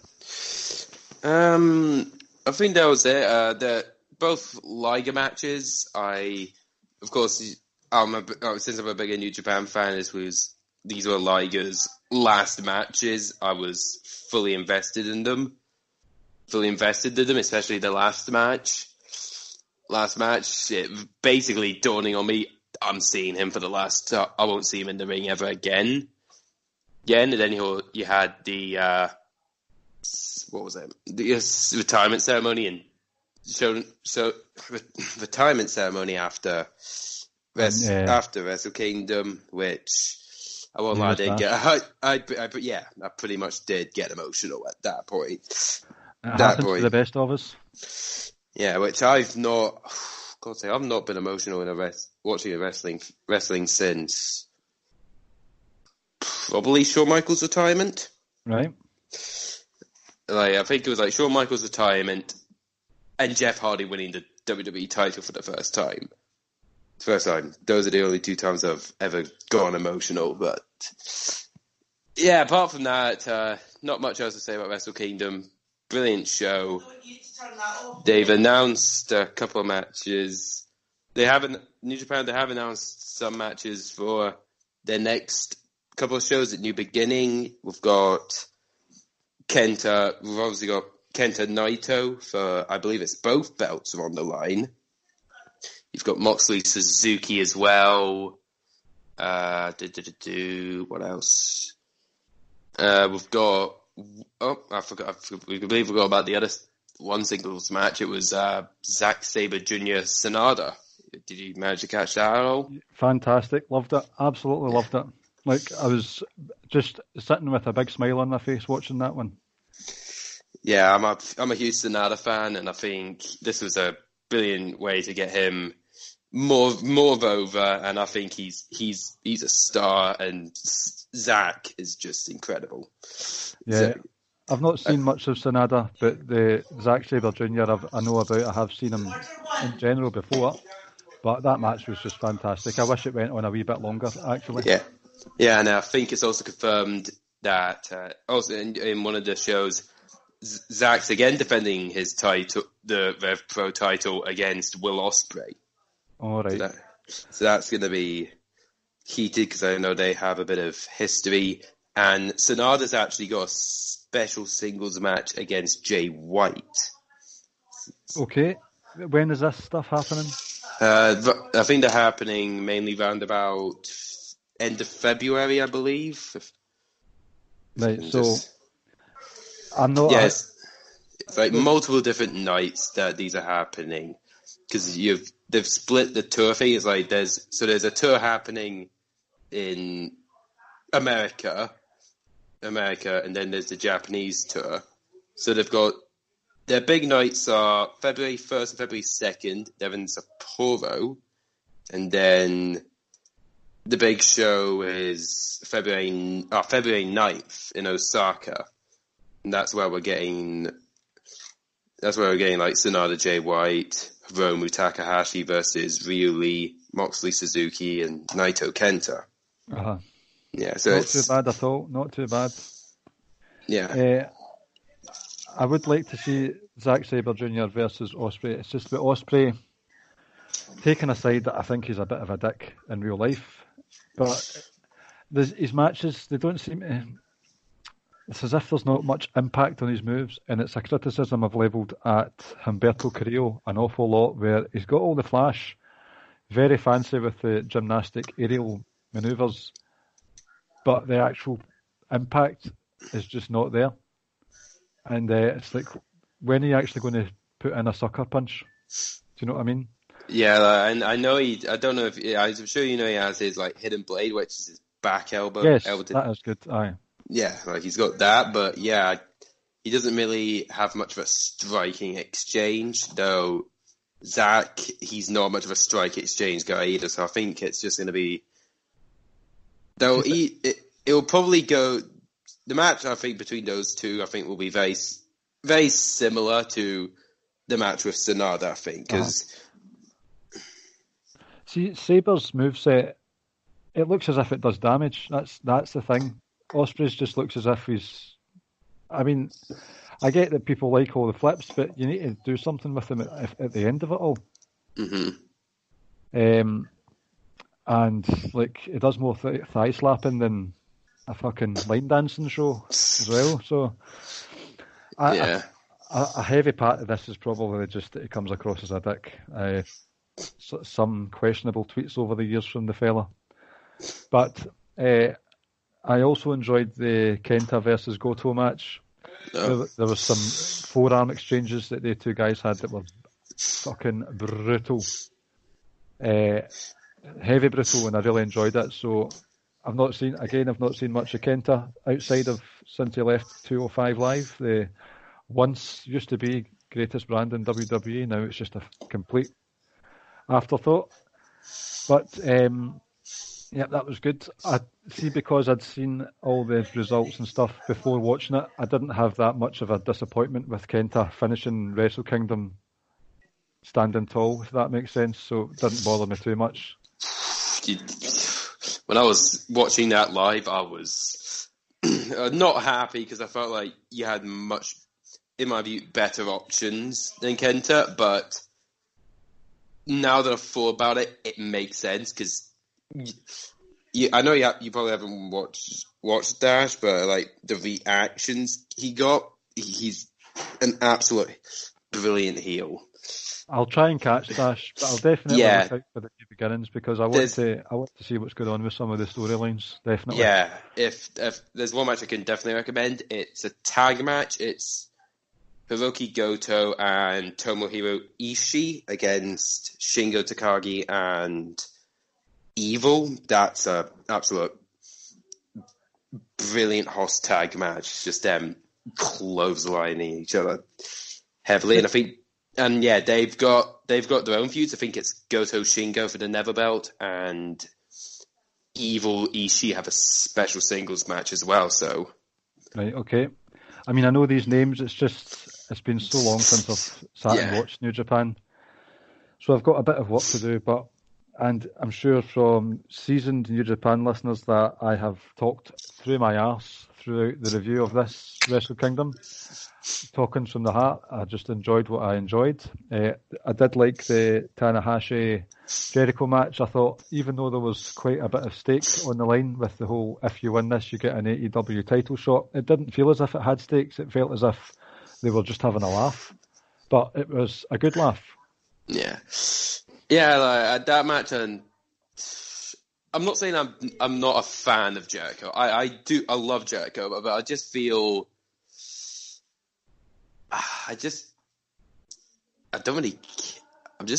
I think that was it. Both Liger matches, of course, since I'm a bigger New Japan fan, these were Liger's last matches. I was fully invested in them. Especially the last match. It basically dawning on me, I'm seeing him for the last. I won't see him in the ring ever again. And then you had the what was it? The retirement ceremony and retirement ceremony after Wrestle Kingdom, which I won't lie, I did get. I pretty much did get emotional at that point. It happens to the best of us. Yeah, which I've not. I've not been emotional in watching wrestling since probably Shawn Michaels' retirement. Right. I think it was like Shawn Michaels' retirement and Jeff Hardy winning the WWE title for the first time. Those are the only 2 times I've ever gone emotional. But yeah, apart from that, not much else to say about Wrestle Kingdom. Brilliant show. They've announced a couple of matches. New Japan, they have announced some matches for their next couple of shows at New Beginning. We've got Kenta. We've obviously got Kenta Naito for, I believe it's both belts are on the line. You've got Moxley Suzuki as well. What else? We've got. I believe we got about the other one singles match. It was Zack Sabre Jr. Sanada. Did you manage to catch that at all? Fantastic. Loved it. Absolutely loved it. Like, I was just sitting with a big smile on my face watching that one. Yeah, I'm a huge Sanada fan, and I think this was a brilliant way to get him more over. And I think he's a star, and Zach is just incredible. Yeah, so, I've not seen much of Sanada, but the Zack Sabre Jr. I know about. I have seen him in general before, but that match was just fantastic. I wish it went on a wee bit longer, actually. Yeah, and I think it's also confirmed that also in one of the shows, Zach's again defending his title, the Rev Pro title against Will Ospreay. All right. So that's going to be heated because I know they have a bit of history. And Sanada's actually got a special singles match against Jay White. Okay. When is this stuff happening? I think they're happening mainly round about end of February, I believe. Right, so I'm not... Yes, it's like multiple different nights that these are happening. Because they've split the tour thing. It's like there's a tour happening in America, and then there's the Japanese tour. So they've got their big nights are February 1st and February 2nd. They're in Sapporo, and then the big show is February 9th in Osaka, and that's where we're getting like Sanada, Jay White, Hiromu Takahashi versus Ryu Lee, Moxley Suzuki, and Naito Kenta. Uh-huh. Yeah, so not too bad at all. Not too bad. Yeah. I would like to see Zack Sabre Jr. versus Ospreay. It's just with Ospreay, taking aside that I think he's a bit of a dick in real life, but his matches, they don't seem to... It's as if there's not much impact on his moves, and it's a criticism I've levelled at Humberto Carrillo an awful lot, where he's got all the flash, very fancy with the gymnastic aerial manoeuvres, but the actual impact is just not there. And it's like, when are you actually going to put in a sucker punch? Do you know what I mean? Yeah, and I know I'm sure you know he has his like hidden blade, which is his back elbow. Yes, that is good. Aye. Yeah, like he's got that, but yeah, he doesn't really have much of a striking exchange, though. Zach, he's not much of a strike exchange guy either, so I think it's just going to be... Though it'll probably go... The match, I think, between those two, I think, will be very, very similar to the match with Sanada, I think, because... See, Sabre's moveset, it looks as if it does damage. That's the thing. Ospreay's just looks as if he's... I mean, I get that people like all the flips, but you need to do something with them at the end of it all. Mm-hmm. And like, he does more thigh slapping than a fucking line dancing show as well. So, Yeah. a heavy part of this is probably just that he comes across as a dick. Some questionable tweets over the years from the fella. But I also enjoyed the Kenta versus Goto match. No. There was some forearm exchanges that the two guys had that were fucking brutal. Heavy brutal, and I really enjoyed it. So I've not seen much of Kenta outside of since he left 205 Live. The once used to be greatest brand in WWE, now it's just a complete afterthought. But yeah, that was good. I see, because I'd seen all the results and stuff before watching it, I didn't have that much of a disappointment with Kenta finishing Wrestle Kingdom standing tall, if that makes sense. So it didn't bother me too much. When I was watching that live, I was not happy because I felt like you had much, in my view, better options than Kenta. But now that I've thought about it, it makes sense because I know you probably haven't watched Dash, but like the reactions he got, he's an absolute brilliant heel. I'll try and catch Dash, but I'll definitely look out for the new beginnings because I want to see what's going on with some of the storylines. Definitely. Yeah, if there's one match I can definitely recommend, it's a tag match. It's Hiroki Goto and Tomohiro Ishii against Shingo Takagi and Evil. That's a absolute brilliant hoss tag match. Just them clotheslining each other heavily, and I think. And yeah, they've got their own feuds. I think it's Goto Shingo for the Never Belt, and Evil Ishii have a special singles match as well. So, right, okay. I mean, I know these names. It's been so long since I've sat and watched New Japan, so I've got a bit of work to do. And I'm sure from seasoned New Japan listeners that I have talked through my arse throughout the review of this Wrestle Kingdom. Talking from the heart, I just enjoyed what I enjoyed. I did like the Tanahashi Jericho match. I thought, even though there was quite a bit of stakes on the line with the whole, if you win this, you get an AEW title shot, it didn't feel as if it had stakes. It felt as if they were just having a laugh. But it was a good laugh. Yeah. Yeah, like, that match, and I'm not saying I'm not a fan of Jericho. I love Jericho, but I just feel I'm just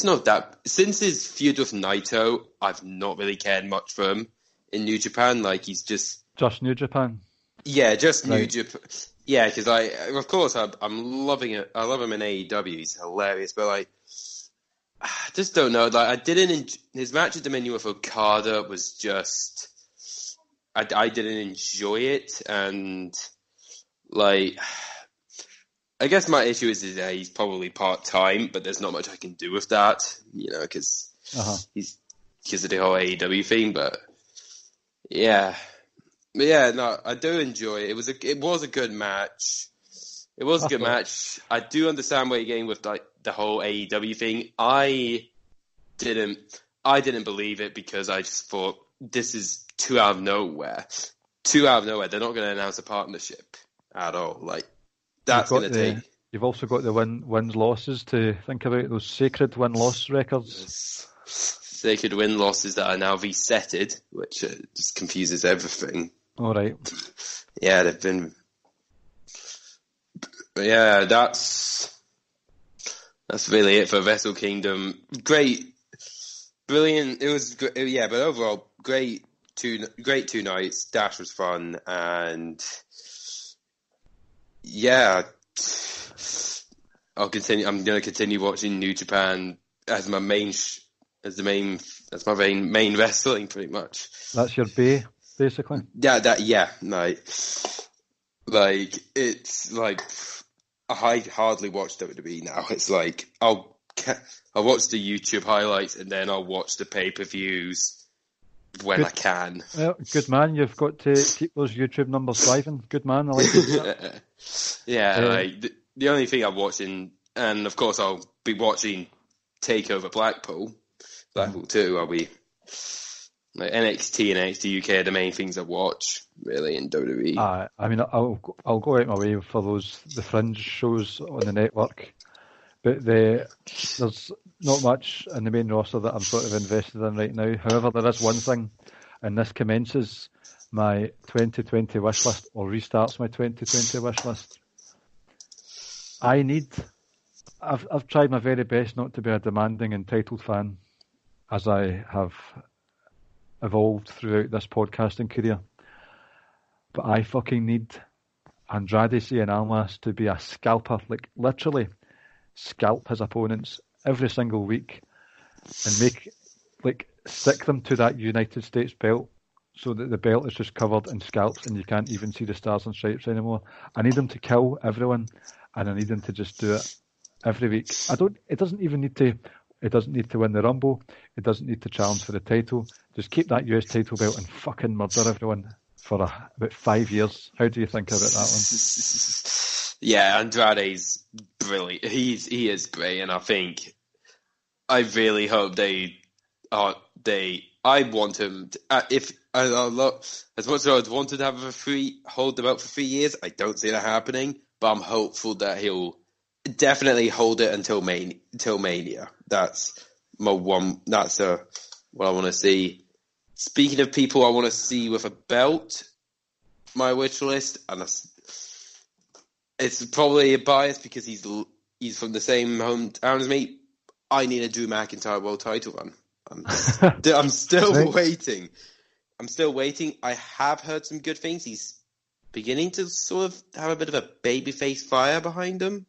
not that. Since his feud with Naito, I've not really cared much for him in New Japan. Like, he's just New Japan. Yeah, just right. New Japan. Yeah, because of course I'm loving it. I love him in AEW. He's hilarious, but like, I just don't know. Like, his match at Dominion with Okada was just, I didn't enjoy it, and like, I guess my issue is that he's probably part-time, but there's not much I can do with that, because because of the whole AEW thing. But yeah, no, I do enjoy it. It was a good match. It was a good match. I do understand where you're getting with like the whole AEW thing. I didn't believe it because I just thought this is too out of nowhere. They're not going to announce a partnership at all. Like, that's going to take. You've also got the wins losses to think about, those sacred win loss records. Sacred win losses that are now resetted, which just confuses everything. All right. Yeah, they've been. But yeah, that's really it for Wrestle Kingdom. Great, brilliant. It was yeah, but overall great two nights. Dash was fun, and yeah, I'll continue. I'm going to continue watching New Japan as my main main wrestling, pretty much. That's your bay, basically. Yeah, like it's like. I hardly watch WWE now. It's like I'll watch the YouTube highlights and then I'll watch the pay-per-views when I can. Well, good man. You've got to keep those YouTube numbers driving. Good man. I like it. Yeah, like the only thing I'm watching, and of course I'll be watching Takeover Blackpool II. Like NXT and NXT UK are the main things I watch, really, in WWE. I mean, I'll go out my way for the fringe shows on the network, but there's not much in the main roster that I'm sort of invested in right now. However, there is one thing, and this commences my 2020 wish list, or restarts my 2020 wish list. I've tried my very best not to be a demanding, entitled fan, as I have evolved throughout this podcasting career. But I fucking need Andrade Cien Almas to be a scalper, like literally scalp his opponents every single week and stick them to that United States belt so that the belt is just covered in scalps and you can't even see the stars and stripes anymore. I need him to kill everyone, and I need him to just do it every week. It doesn't need to win the Rumble. It doesn't need to challenge for the title. Just keep that US title belt and fucking murder everyone for about 5 years. How do you think about that one? Yeah, Andrade's brilliant. He is brilliant. I really hope I want him to, as much as I would wanted to have hold the belt for 3 years, I don't see that happening, but I'm hopeful that he'll definitely hold it until Mania. That's what I want to see. Speaking of people I want to see with a belt, my wish list, and it's probably a bias because he's from the same hometown as me. I need a Drew McIntyre world title run. I'm still waiting. I have heard some good things. He's beginning to sort of have a bit of a babyface fire behind him.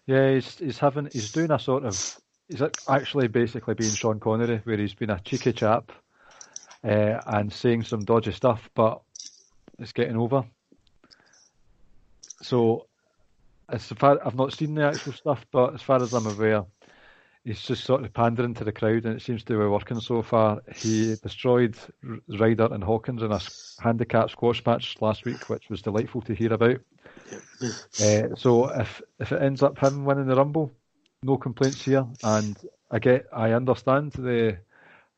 Yeah, he's doing a sort of, he's actually basically being Sean Connery, where he's been a cheeky chap and saying some dodgy stuff, but it's getting over. So, I've not seen the actual stuff, but as far as I'm aware, he's just sort of pandering to the crowd, and it seems to be working so far. He destroyed Ryder and Hawkins in a handicap squash match last week, which was delightful to hear about. So if it ends up him winning the Rumble, no complaints here. And I understand the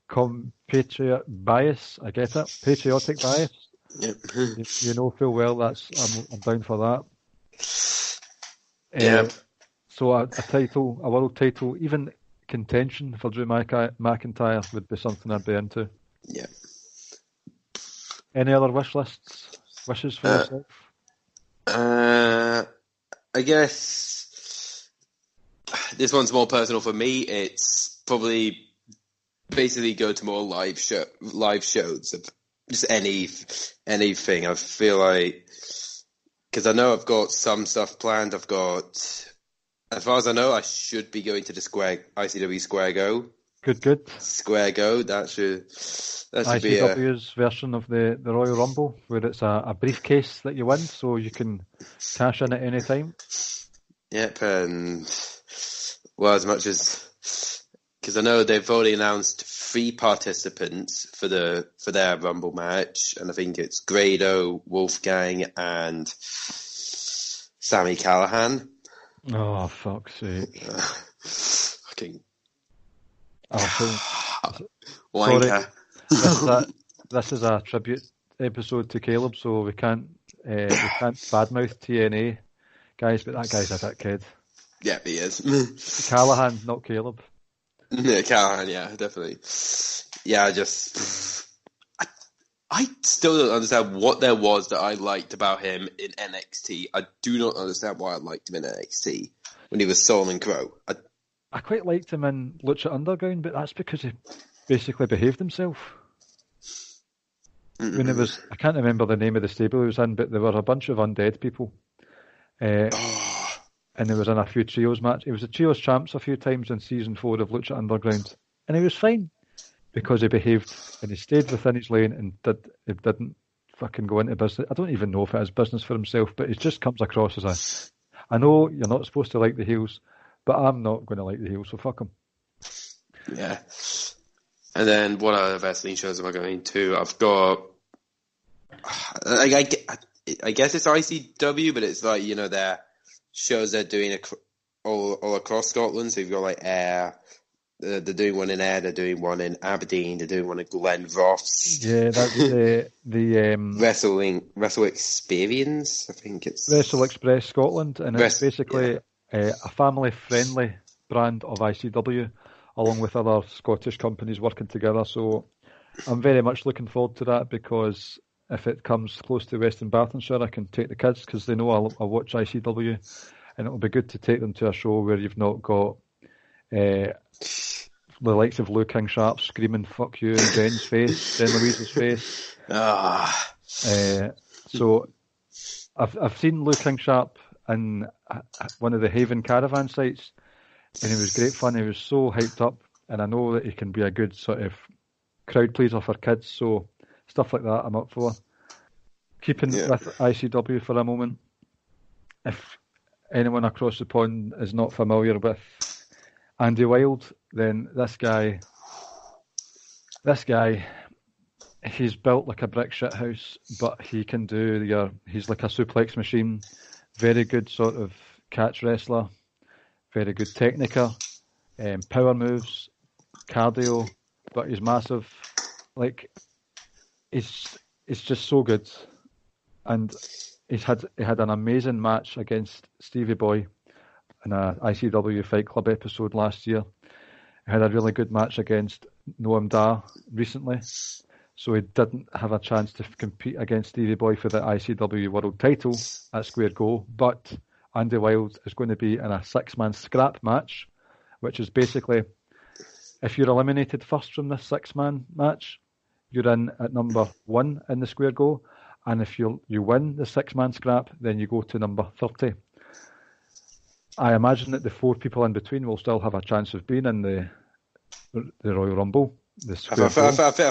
compatriot bias. I get it, patriotic bias. Yep. You know full well I'm down for that. Yeah. So a world title, even contention for Drew McIntyre would be something I'd be into. Yeah. Any other wishes for yourself? I guess this one's more personal for me. It's probably basically go to more live shows of just anything. I feel like, because I know I've got some stuff planned. I've got, as far as I know, I should be going to the ICW Square Go. Good. Square Go. That should be ICW's version of the Royal Rumble, where it's a briefcase that you win, so you can cash in at any time. Yep, and as much as, because I know they've already announced 3 participants for their Rumble match, and I think it's Grado, Wolfgang, and Sami Callihan. Oh, fuck's sake! Fucking wanker. This is a tribute episode to Caleb, so we can't badmouth TNA guys, but that guy's a dickhead. Yeah, he is. Callahan, not Caleb. Yeah, Callahan, yeah, definitely. Yeah, I still don't understand what there was that I liked about him in NXT. I do not understand why I liked him in NXT when he was Solomon Crow. I quite liked him in Lucha Underground, but that's because he basically behaved himself. Mm-hmm. When it was, I can't remember the name of the stable he was in, but there were a bunch of undead people. And he was in a few trios matches. He was a trios champs a few times in season 4 of Lucha Underground, and he was fine because he behaved and he stayed within his lane and didn't fucking go into business. I don't even know if it is business for himself, but it just comes across as I know you're not supposed to like the heels, but I'm not going to like the heels, so fuck him. Yeah. And then what other wrestling shows am I going to? I've got, I guess it's ICW, but it's like, their shows they're doing all across Scotland. So you've got like Air, They're doing one in Ayr, they're doing one in Aberdeen, they're doing one in Glenross. Yeah, that's the Wrestle Experience, I think it's Wrestle Express Scotland, and it's basically yeah. a family-friendly brand of ICW, along with other Scottish companies working together. So I'm very much looking forward to that, because if it comes close to Western Bartonshire, I can take the kids, because they know I watch ICW, and it'll be good to take them to a show where you've not got the likes of Lou King Sharp screaming "fuck you" in Jen's face, Jen Louise's face. So I've seen Lou King Sharp in one of the Haven caravan sites, and it was great fun. He was so hyped up, and I know that he can be a good sort of crowd pleaser for kids. So stuff like that I'm up for. Keeping with ICW for a moment, if anyone across the pond is not familiar with Andy Wilde, then this guy, he's built like a brick shit house, but he can he's like a suplex machine, very good sort of catch wrestler, very good techniker, power moves, cardio, but he's massive. Like, he's just so good. And he had an amazing match against Stevie Boy in a ICW Fight Club episode last year. He had a really good match against Noam Dar recently, so he didn't have a chance to compete against Stevie Boy for the ICW World Title at Square Go, but Andy Wilde is going to be in a 6-man scrap match, which is basically, if you're eliminated first from this 6-man match, you're in at number 1 in the Square Go, and if you win the 6-man scrap, then you go to number 30. I imagine that the 4 people in between will still have a chance of being in the Royal Rumble. I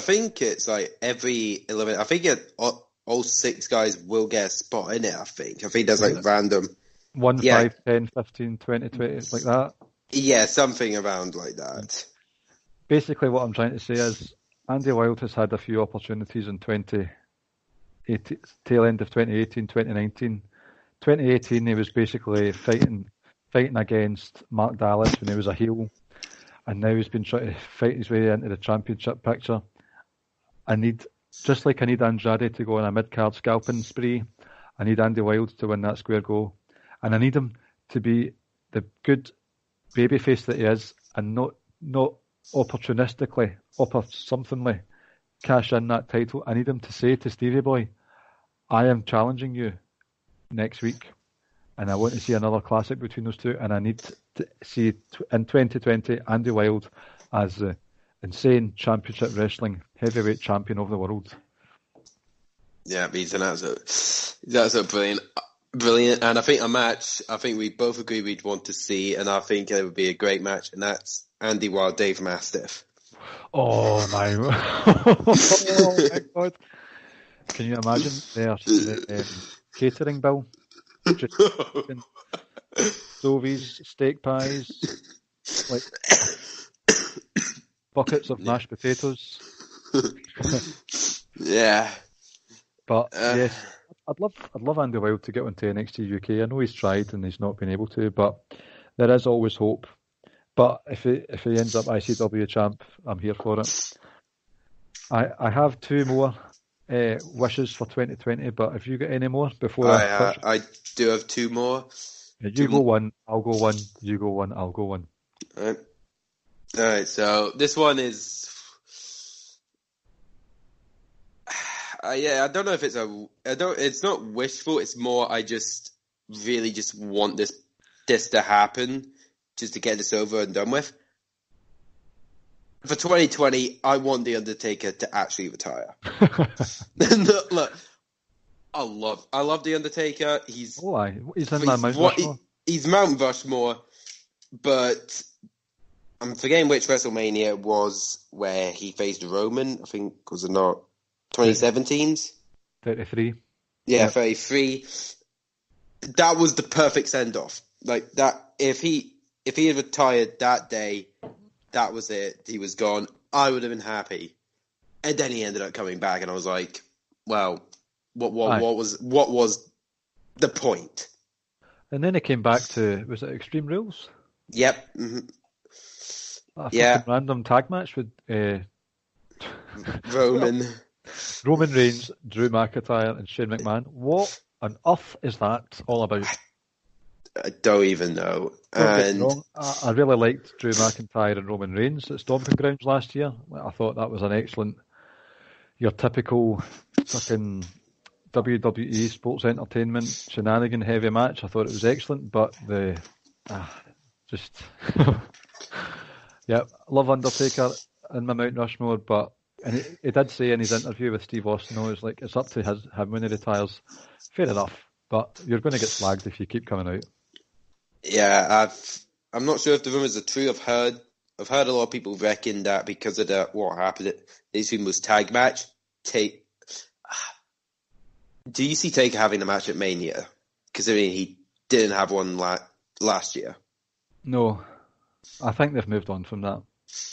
think it's like every 11. I think all 6 guys will get a spot in it. I think there's like random 1, 5, 10, 15, 20, 20, like that. Yeah, something around like that. Basically, what I'm trying to say is Andy Wilde has had a few opportunities in tail end of 2018, 2019. 2018, he was basically fighting against Mark Dallas when he was a heel, and now he's been trying to fight his way into the championship picture. I need Andrade to go on a mid-card scalping spree. I need Andy Wilde to win that Square Go, and I need him to be the good babyface that he is, and not opportunistically, somethingly cash in that title. I need him to say to Stevie Boy, "I am challenging you next week." And I want to see another classic between those two. And I need to see in 2020 Andy Wilde as the insane championship wrestling heavyweight champion of the world. Yeah, he's an absolute brilliant. And I think a match, we both agree we'd want to see, and I think it would be a great match, and that's Andy Wilde, Dave Mastiff. Oh my God. Can you imagine their catering bill? Just stovies, steak pies, like buckets of mashed potatoes. Yeah. But yes, I'd love Andy Wilde to get onto NXT UK. I know he's tried and he's not been able to, but there is always hope. But if he ends up ICW champ, I'm here for it. I have 2 more wishes for 2020, but have you got any more before I do have 2 more. You go one, I'll go one. You go one, I'll go one. All right. So this one is, I don't know if it's not wishful. It's more I just really just want this to happen, just to get this over and done with. For 2020, I want The Undertaker to actually retire. Look, I love The Undertaker. He's in my Mount Rushmore. He's Mount Rushmore, but I'm forgetting which WrestleMania it was where he faced Roman. I think, was it not 2017's? 33. Yeah, 33. That was the perfect send-off. Like that, if he had retired that day, that was it. He was gone. I would have been happy. And then he ended up coming back, and I was like, "Well, what was the point?" And then he came back to, was it Extreme Rules? Yep. Mm-hmm. a Yeah. fucking random tag match with Roman. Roman Reigns, Drew McIntyre, and Shane McMahon. What on earth is that all about? I don't even know. Don't get me And wrong, I really liked Drew McIntyre and Roman Reigns at Stomping Grounds last year. I thought that was an excellent, your typical fucking WWE sports entertainment shenanigan heavy match. I thought it was excellent, but yeah, love Undertaker in my Mount Rushmore, but and he did say in his interview with Steve Austin, it's like it's up to him when he retires. Fair enough, but you're going to get slagged if you keep coming out. yeah, I'm not sure if the rumors are true. I've heard a lot of people reckon that because of what happened at this was tag match. Do you see Taker having a match at Mania? Because he didn't have one last year. No, I think they've moved on from that.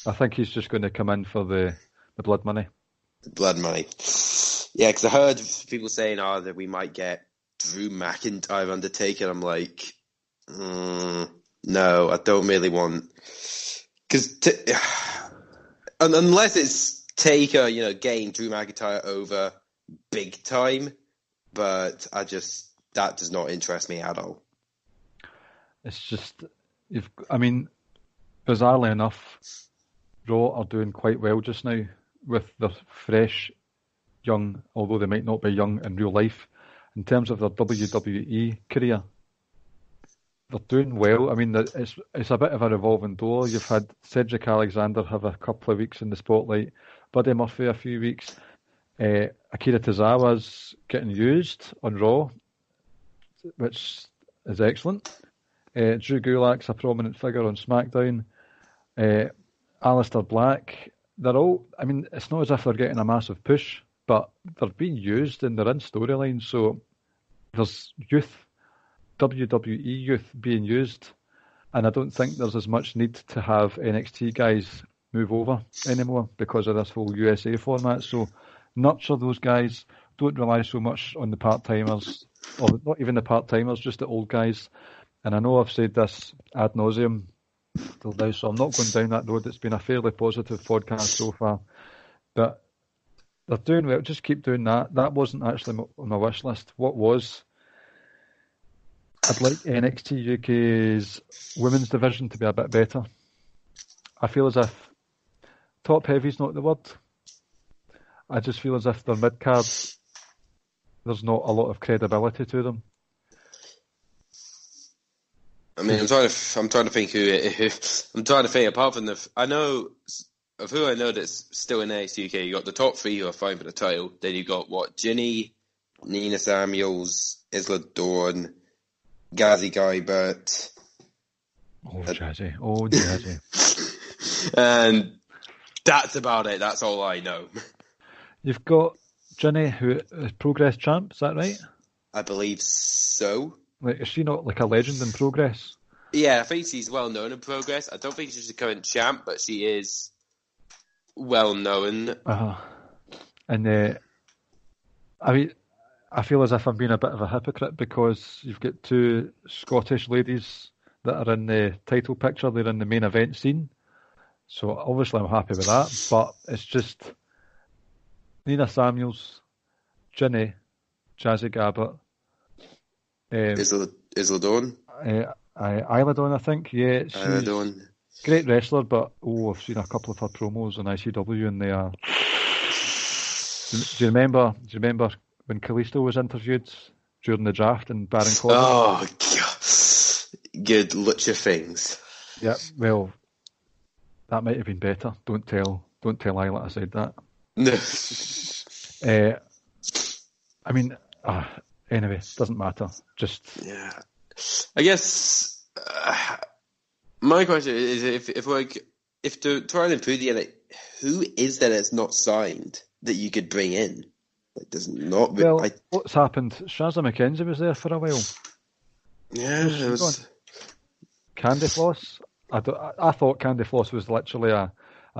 I think he's just going to come in for the blood money. Blood money. Yeah, because I heard people saying, that we might get Drew McIntyre Undertaker. I'm like, no, I don't really want... Because unless it's Taker, getting Drew McIntyre over big time, but that does not interest me at all. It's just, bizarrely enough, Raw are doing quite well just now with their fresh, young, although they might not be young in real life, in terms of their WWE career. They're doing well. It's a bit of a revolving door. You've had Cedric Alexander have a couple of weeks in the spotlight, Buddy Murphy a few weeks. Akira Tozawa's getting used on Raw, which is excellent. Drew Gulak's a prominent figure on SmackDown. Aleister Black, they're all, it's not as if they're getting a massive push, but they're being used and they're in storylines, so there's youth, WWE youth being used, and I don't think there's as much need to have NXT guys move over anymore because of this whole USA format, so nurture those guys, don't rely so much on the part-timers, or not even the part-timers, just the old guys. And I know I've said this ad nauseum till now, so I'm not going down that road. It's been a fairly positive podcast so far. But they're doing well. Just keep doing that. That wasn't actually on my wish list. What was? I'd like NXT UK's women's division to be a bit better. I feel as if top heavy's not the word. I just feel as if their mid-card, there's not a lot of credibility to them. I'm trying to think apart from I know of who I know that's still in NXT UK. You got the top three who are fighting for the title. Then you got Ginny, Nina Samuels, Isla Dawn, Gazzy Guybert. Jazzy. And that's about it. That's all I know. You've got Ginny, who is Progress champ. Is that right? I believe so. Like, is she not like a legend in Progress? Yeah, I think she's well known in Progress. I don't think she's the current champ, but she is well known. And I feel as if I'm being a bit of a hypocrite because you've got two Scottish ladies that are in the title picture. They're in the main event scene. So obviously I'm happy with that. But it's just Nina Samuels, Ginny, Jazzy Gabbert. Isla Dawn? Isla Dawn, I think. Yeah, she's Dawn. Great wrestler, but I've seen a couple of her promos on ICW and they are... Do you remember when Kalisto was interviewed during the draft and Baron Corbin? Oh, God. Good lucha things. Yeah, well, that might have been better. Don't tell Isla I said that. No. Anyway, doesn't matter. Just I guess my question is if to try and improve the who is there that's not signed that you could bring in? Like, does not. What's happened? Shazza McKenzie was there for a while. Yeah, it was. Candy Floss. I thought Candy Floss was literally a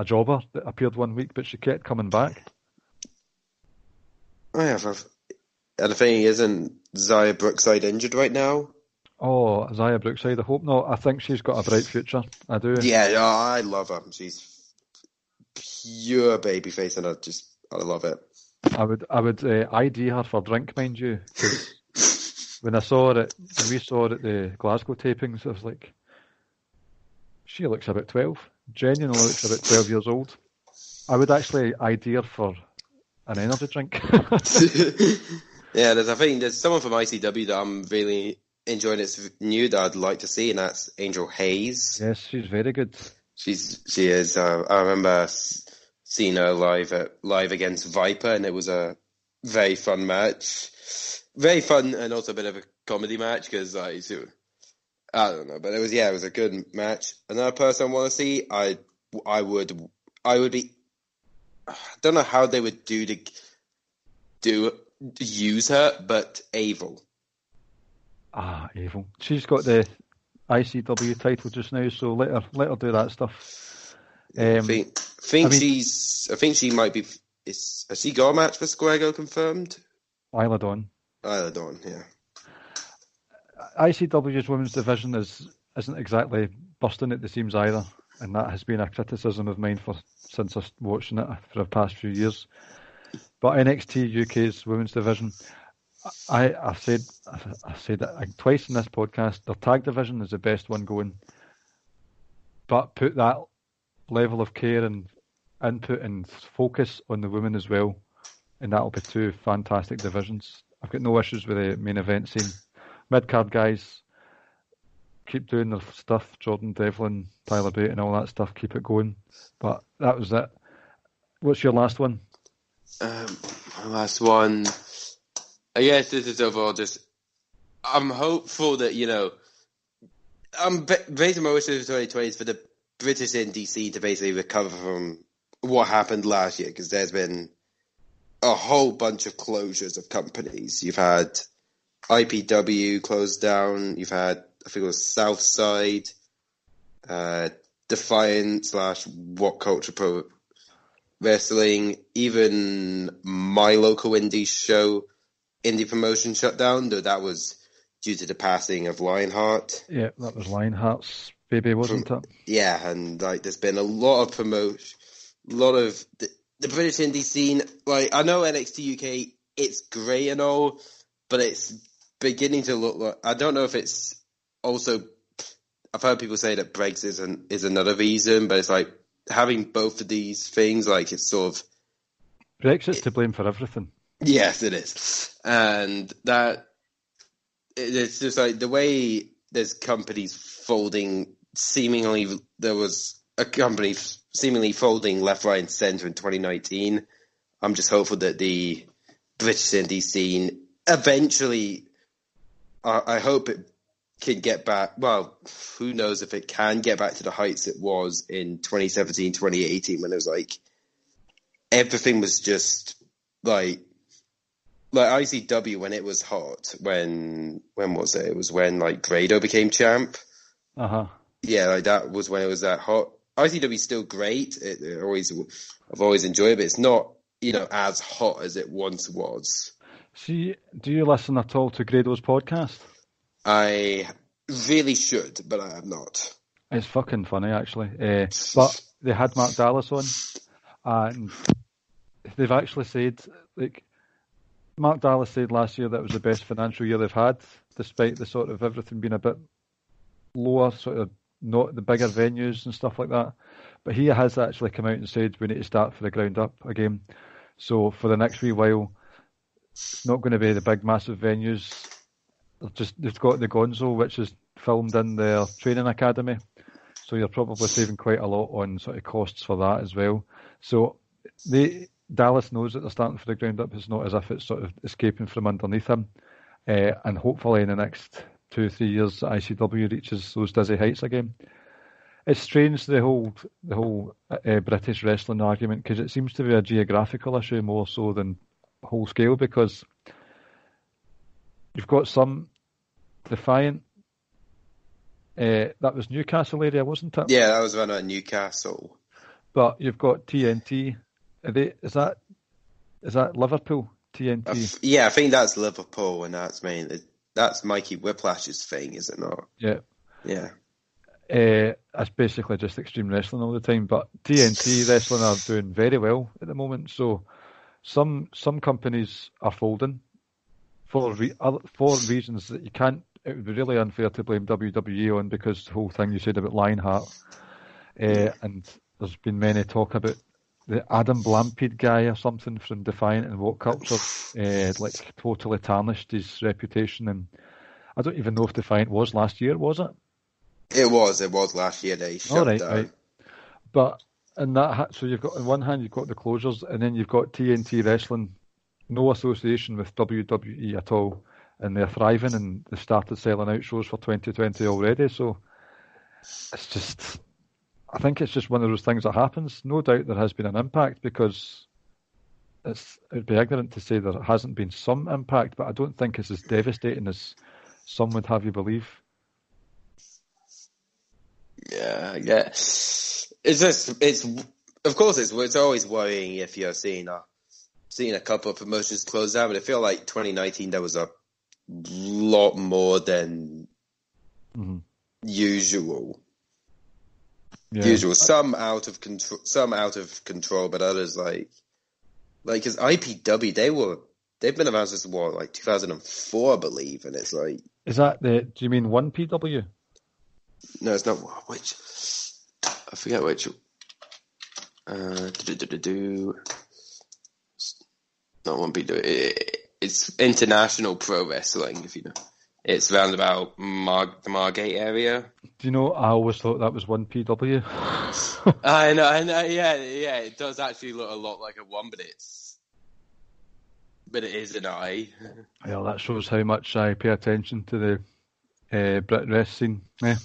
jobber that appeared one week, but she kept coming back. I have. And the thing isn't Zaya Brookside injured right now? Oh, Zaya Brookside, I hope not. I think she's got a bright future. I do. Yeah, I love her. She's pure babyface, and I love it. I would ID her for drink, mind you, because when we saw her at the Glasgow tapings, I was like, she looks about 12. Genuinely looks about 12 years old. I would actually ID her for an energy drink. Yeah, there's someone from ICW that I'm really enjoying. It's new that I'd like to see, and that's Angel Hayes. Yes, she's very good. She is. I remember seeing her live against Viper, and it was a very fun match. Very fun, and also a bit of a comedy match because I don't know, but it was a good match. Another person I want to see, I would be. I don't know how they would use her, but Abel. Abel. She's got the ICW title just now, so let her do that stuff. I think she might be. Has she got a match for Squago confirmed? Isla Dawn, yeah. ICW's women's division isn't exactly busting at the seams either, and that has been a criticism of mine since I was watching it for the past few years. But NXT UK's women's division, I've said it twice in this podcast, their tag division is the best one going. But put that level of care and input and focus on the women as well, and that'll be two fantastic divisions. I've got no issues with the main event scene. Mid-card guys, keep doing their stuff. Jordan Devlin, Tyler Bate and all that stuff, keep it going. But that was it. What's your last one? My last one, I guess this is overall just, I'm hopeful that, I'm basing my wishes for 2020 is for the British NDC to basically recover from what happened last year, because there's been a whole bunch of closures of companies. You've had IPW closed down, you've had, I think it was Southside, Defiant / What Culture Pro Wrestling, even my local indie promotion shut down, though that was due to the passing of Lionheart. Yeah, that was Lionheart's baby, wasn't it? Yeah, and there's been a lot of promotion, a lot of the British indie scene. I know NXT UK, it's great and all, but it's beginning to look like, I don't know if it's also, I've heard people say that Brexit is another reason, but it's having both of these things, it's sort of... Brexit's to blame for everything. Yes, it is. And that... It's just the way there's companies folding, there was a company seemingly folding left, right and centre in 2019. I'm just hopeful that the British indie scene eventually... I hope it can get back, well, who knows if it can get back to the heights it was in 2017, 2018, when it was everything was just ICW when it was hot. When was it? It was when Grado became champ. Uh-huh. Yeah, that was when it was that hot. ICW is still great. I've always enjoyed it, but it's not, as hot as it once was. See, do you listen at all to Grado's podcast? I really should, but I have not. It's fucking funny, actually. But they had Mark Dallas on, and they've actually said, Mark Dallas said last year that it was the best financial year they've had, despite the sort of everything being a bit lower, sort of not the bigger venues and stuff like that. But he has actually come out and said we need to start from the ground up again. So for the next wee while, it's not going to be the big, massive venues. They've got the Gonzo, which is filmed in their training academy. So you're probably saving quite a lot on sort of costs for that as well. So Dallas knows that they're starting from the ground up. It's not as if it's sort of escaping from underneath him. And hopefully in the next 2-3 years, ICW reaches those dizzy heights again. It's strange, the whole British wrestling argument, because it seems to be a geographical issue more so than whole scale, because you've got some Defiant. That was Newcastle area, wasn't it? Yeah, that was one at Newcastle. But you've got TNT. Is that Liverpool? TNT. Yeah, I think that's Liverpool, and that's main. that's Mikey Whiplash's thing, is it not? Yeah. Yeah. It's basically just Extreme Wrestling all the time, but TNT Wrestling are doing very well at the moment. So some companies are folding for reasons that you can't. It would be really unfair to blame WWE on, because the whole thing you said about Lionheart, and there's been many talk about the Adam Blampede guy or something from Defiant and What Culture, like totally tarnished his reputation. And I don't even know if Defiant was last year, was it? It was last year. They shut down. Right. But in that, so you've got, on one hand, you've got the closures, and then you've got TNT Wrestling, no association with WWE at all, and they're thriving, and they started selling out shows for 2020 already. So it's just, I think it's just one of those things that happens. No doubt there has been an impact, because it'd be ignorant to say there hasn't been some impact, but I don't think it's as devastating as some would have you believe. Yeah. It's always worrying if you're seeing a couple of promotions close down, but I feel like 2019 there was a lot more than usual. Yeah. Usual, some out of control, but others like because IPW they've been around since 2004, I believe, and it's like, is that do you mean 1PW? No, it's not. Which I forget which. Not 1PW. It's International Pro Wrestling, if you know. It's round about the Margate area. Do you know, I always thought that was 1PW. I know, yeah. It does actually look a lot like a 1, but it is an I. Yeah, that shows how much I pay attention to the Brit Rest scene. Yeah.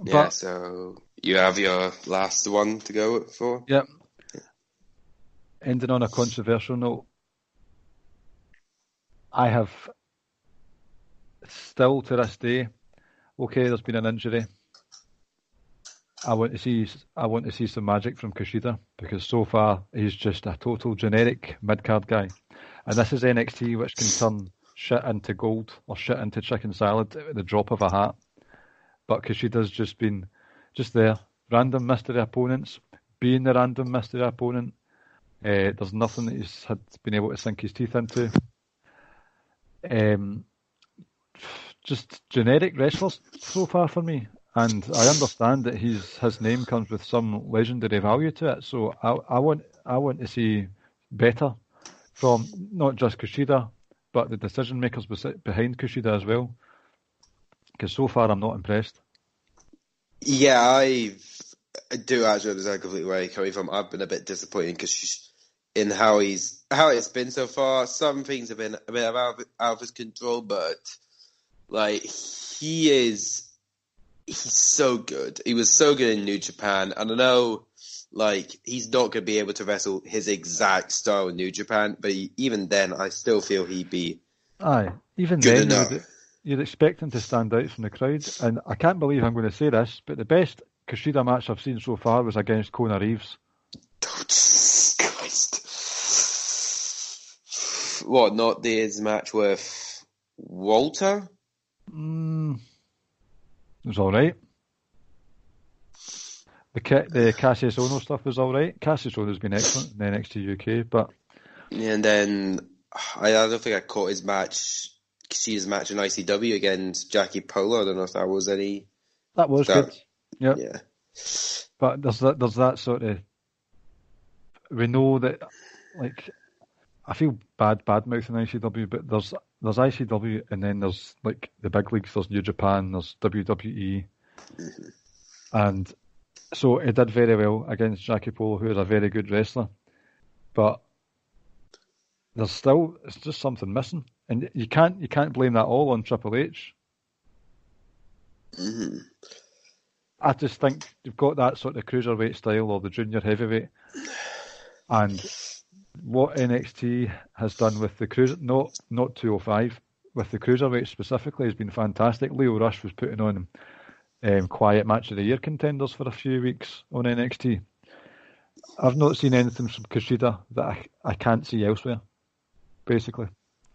Yeah, so you have your last one to go for? Yep. Ending on a controversial note, I have still to this day, okay, there's been an injury. I want to see some magic from Kushida, because so far he's just a total generic mid-card guy. And this is NXT, which can turn shit into gold or shit into chicken salad at the drop of a hat. But Kushida's just been there. Random mystery opponents, being the random mystery opponent. There's nothing that he's been able to sink his teeth into. Just generic wrestlers so far for me. And I understand that his name comes with some legendary value to it. So I want to see better from not just Kushida, but the decision makers behind Kushida as well. Because so far I'm not impressed. Yeah, I do actually understand completely where you're coming from. I've been a bit disappointed in how it's been so far. Some things have been a bit out of his control, but like he's so good. He was so good in New Japan, and I know like he's not going to be able to wrestle his exact style in New Japan, but even then, I still feel he'd be even good then enough. You'd expect him to stand out from the crowd, and I can't believe I'm going to say this, but the best Kushida match I've seen so far was against Kona Reeves. Oh, Jesus Christ. What, not his match with Walter? It was alright. The Cassius Ohno stuff was alright. Cassius Ohno's been excellent in NXT UK, but... Yeah, and then I don't think I caught his match, Kushida's match in ICW against Jackie Polo. I don't know if that was any... That was good. Yep. Yeah. But there's that sort of... We know that, like... I feel bad mouthing ICW, but there's ICW, and then there's like the big leagues. There's New Japan, there's WWE, and so he did very well against Jackie Polo, who is a very good wrestler. But it's just something missing, and you can't blame that all on Triple H. Mm-hmm. I just think you've got that sort of cruiserweight style or the junior heavyweight, and what NXT has done with the cruiser, not 205, with the cruiserweight specifically, has been fantastic. Leo Rush was putting on quiet match of the year contenders for a few weeks on NXT. I've not seen anything from Kushida that I can't see elsewhere, basically.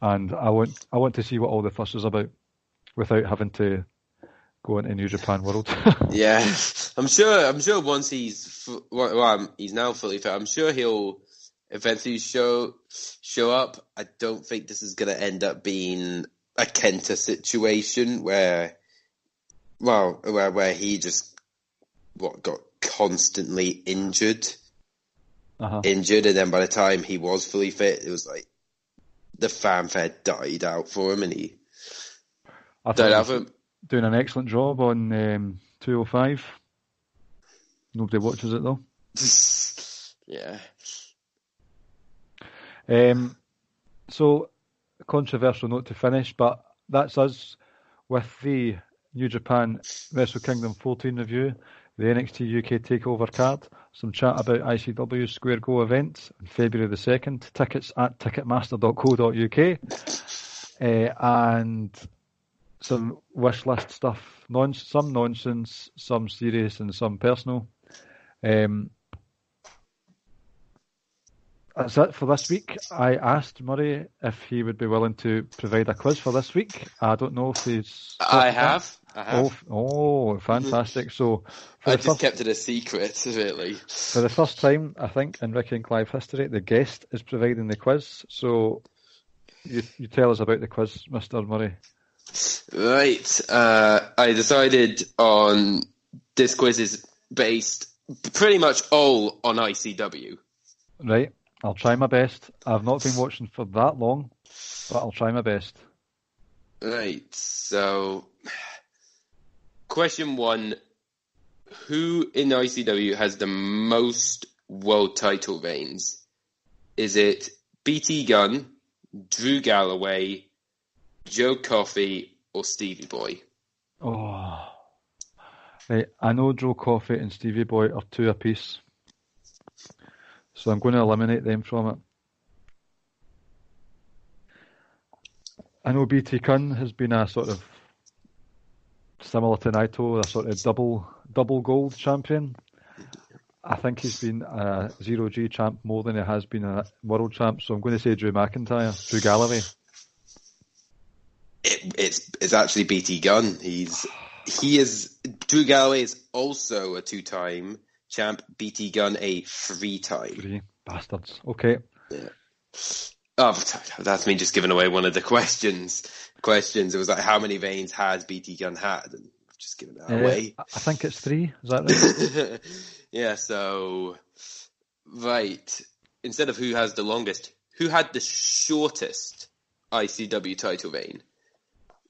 and I want to see what all the fuss is about without having to go into New Japan World. Yeah, I'm sure once he's now fully fit, I'm sure he'll eventually show up. I don't think this is going to end up being a Kenta situation where he just got constantly injured, and then by the time he was fully fit, it was like the fanfare died out for him, and he died out for him. Doing an excellent job on 205. Nobody watches it though. Yeah. So, controversial note to finish, but that's us with the New Japan Wrestle Kingdom 14 review, the NXT UK Takeover card, some chat about ICW Square Go event on February the 2nd, tickets at ticketmaster.co.uk, and some wish list stuff, some nonsense, some serious and some personal. That's it for this week. I asked Murray if he would be willing to provide a quiz for this week. I don't know if he's... I have. Oh, fantastic. So I just kept it a secret, really. For the first time, I think, in Ricky and Clive history, the guest is providing the quiz. So you tell us about the quiz, Mr. Murray. Right. I decided on this quiz is based pretty much all on ICW. Right. I'll try my best. I've not been watching for that long, but I'll try my best. Right. So, question 1. Who in ICW has the most world title reigns? Is it BT Gunn, Drew Galloway, Joe Coffey, or Stevie Boy? Oh. Right. I know Joe Coffey and Stevie Boy are 2 apiece. So I'm going to eliminate them from it. I know BT Gunn has been a sort of, similar to Naito, a sort of double gold champion. I think he's been a 0G champ more than he has been a world champ. So I'm going to say Drew Galloway. It's actually BT Gunn. Drew Galloway is also a 2-time champ, BT Gunn a 3-time. 3 bastards. Okay. Yeah. Oh, that's me just giving away one of the questions. It was like, how many reigns has BT Gunn had? And I've just given that away. I think it's 3. Is that right? Yeah, so... Right. Instead of who has the longest, who had the shortest ICW title reign?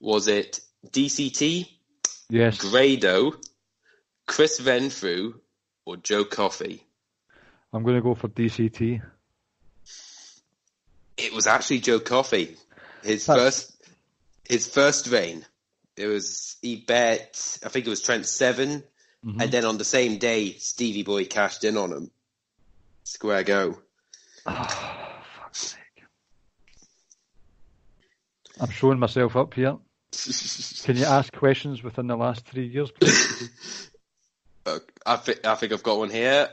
Was it DCT? Yes. Grado, Chris Renfrew, or Joe Coffey? I'm going to go for DCT. It was actually Joe Coffey. His first reign. He bet, I think it was Trent 7, and then on the same day, Stevie Boy cashed in on him. Square Go. Oh, fuck's sake. I'm showing myself up here. Can you ask questions within the last 3 years, please? I think I've got one here.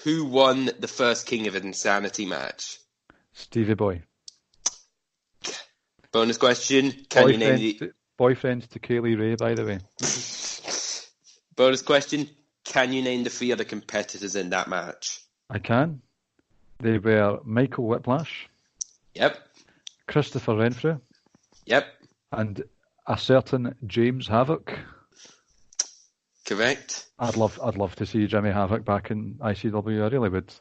Who won the first King of Insanity match? Stevie Boy. Bonus question. Can you name the boyfriends to Kaylee Ray, by the way? Bonus question. Can you name the 3 other competitors in that match? I can. They were Michael Whiplash. Yep. Christopher Renfrew. Yep. And a certain James Havoc. Correct. I'd love to see Jimmy Havoc back in ICW. I really would.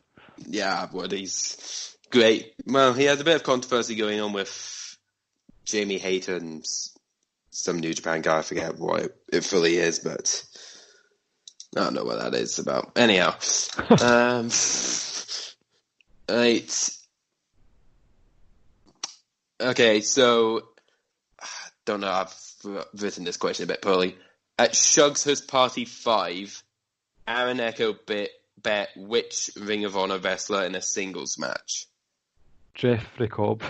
Yeah, I would. He's great. Well, he has a bit of controversy going on with Jamie Hayter and some New Japan guy. I forget what it fully is, but I don't know what that is about. Anyhow. Right. Okay, so don't know. I've written this question a bit poorly. At Shugs' Party 5, Aaron Echo bet which Ring of Honor wrestler in a singles match? Jeffrey Cobb.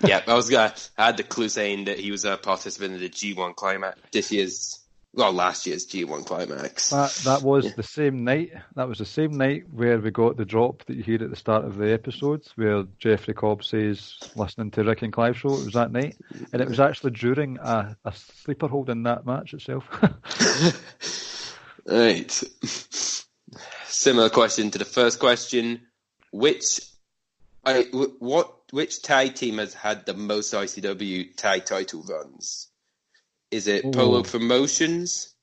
Yeah, I had the clue saying that he was a participant in the G1 Climax, this year's Well, last year's G1 Climax. That was the same night. That was the same night where we got the drop that you hear at the start of the episode, where Jeffrey Cobb says, listening to Rick and Clive show. It was that night, and it was actually during a sleeper hold in that match itself. Right. Similar question to the first question. Which tag team has had the most ICW tag title runs? Is it Polo Promotions,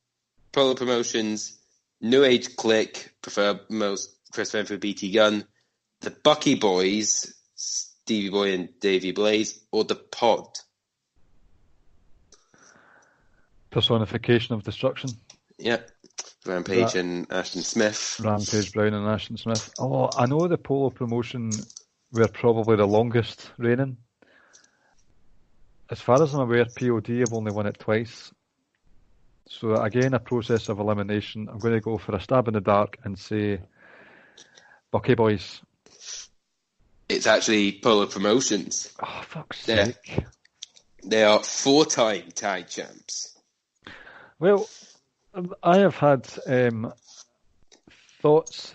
New Age Click, prefer most Chris Renfrew, BT Gunn, the Bucky Boys, Stevie Boy and Davey Blaze, or the Pod? Personification of Destruction. Yep. Rampage and Ashton Smith. Rampage Brown and Ashton Smith. Oh, I know the Polo Promotion were probably the longest reigning. As far as I'm aware, POD have only won it twice. So again, a process of elimination. I'm going to go for a stab in the dark and say Bucky Boys. It's actually Polo Promotions. Oh, fuck's sake. They are 4-time tag champs. Well, I have had thoughts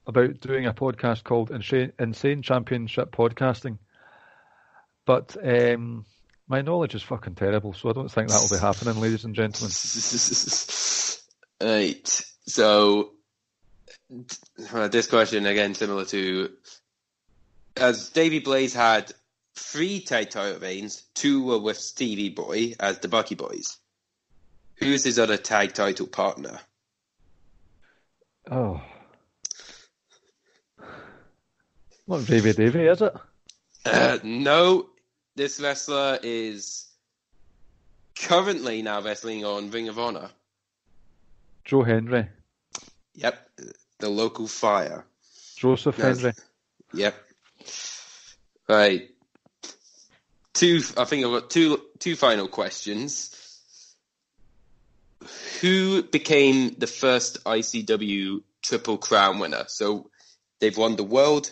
about doing a podcast called Insane Championship Podcasting, but my knowledge is fucking terrible, so I don't think that'll be happening, ladies and gentlemen. Right. So, this question, again, similar to... As Davey Blaze had 3 tag title reigns, 2 were with Stevie Boy as the Bucky Boys. Who's his other tag title partner? Oh. Not Davey Davey, is it? No. This wrestler is currently now wrestling on Ring of Honor. Joe Henry. Yep. The local fire. Joseph Henry. Yep. Right. I think I've got two final questions. Who became the first ICW Triple Crown winner? So they've won their world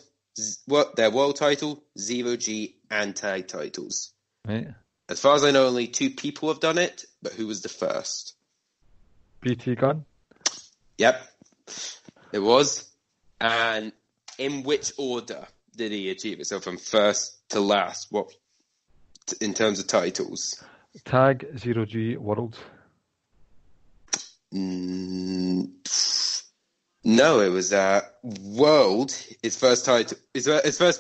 title, 0G, and tag titles. Right. As far as I know, only 2 people have done it, but who was the first? BT Gunn? Yep, it was. And in which order did he achieve it? So from first to last, what in terms of titles? Tag, 0G, World. No, it was World. His first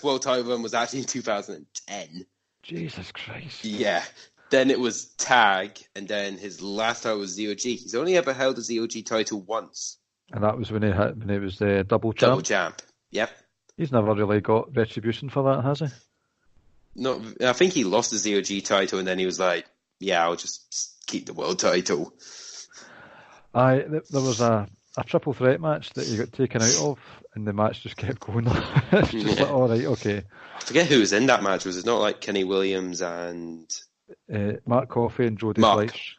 world title run was actually in 2010. Jesus Christ. Yeah. Then it was Tag, and then his last title was 0G. He's only ever held a 0G title once. And that was when it was the double champ. Double champ. Yep. He's never really got retribution for that, has he? No, I think he lost the 0G title, and then he was like, "Yeah, I'll just keep the world title." There was a triple threat match that he got taken out of, and the match just kept going. It's just like, all right, okay. I forget who was in that match. Was it not like Kenny Williams and Mark Coffey and Jody Fleich?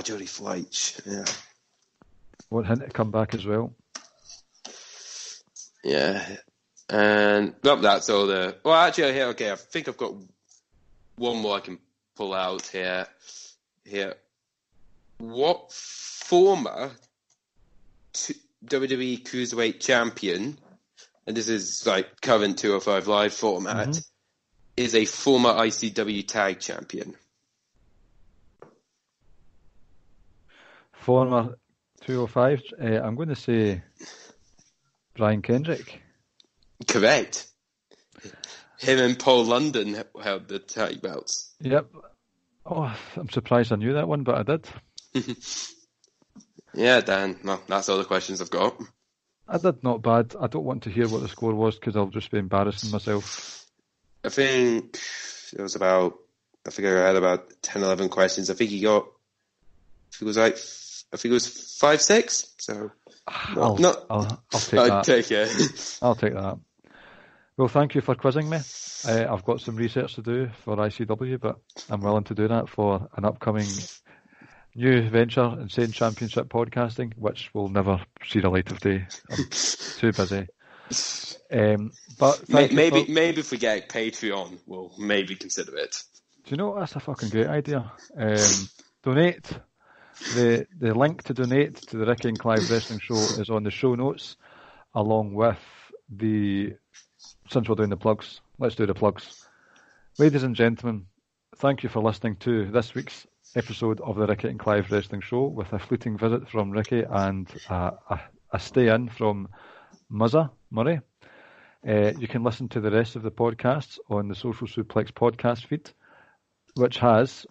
Jody Fleich. Yeah. Want him to come back as well? Yeah. And that's all the. Well, actually, okay. I think I've got one more I can pull out here. What former WWE Cruiserweight champion, and this is like current 205 Live format, is a former ICW tag champion? Former 205. I'm going to say Brian Kendrick. Correct. Him and Paul London held the tag belts. Yep. Oh, I'm surprised I knew that one, but I did. Yeah, Dan. Well, that's all the questions I've got. I did not bad. I don't want to hear what the score was because I'll just be embarrassing myself. I think it was about. I think I had about 10, 11 questions. I think he got. I think it was 5, 6. So I'll take that. I'll take it. I'll take that. Well, thank you for quizzing me. I've got some research to do for ICW, but I'm willing to do that for an upcoming new venture, Insane Championship Podcasting, which will never see the light of day. I'm too busy. But maybe if we get Patreon, we'll maybe consider it. Do you know what? That's a fucking great idea. Donate The link to donate to the Ricky and Clive Wrestling Show is on the show notes, along with since we're doing the plugs, let's do the plugs. Ladies and gentlemen, thank you for listening to this week's episode of the Ricky and Clive Wrestling Show, with a fleeting visit from Ricky and a stay-in from Muzza Murray. You can listen to the rest of the podcasts on the Social Suplex podcast feed, which has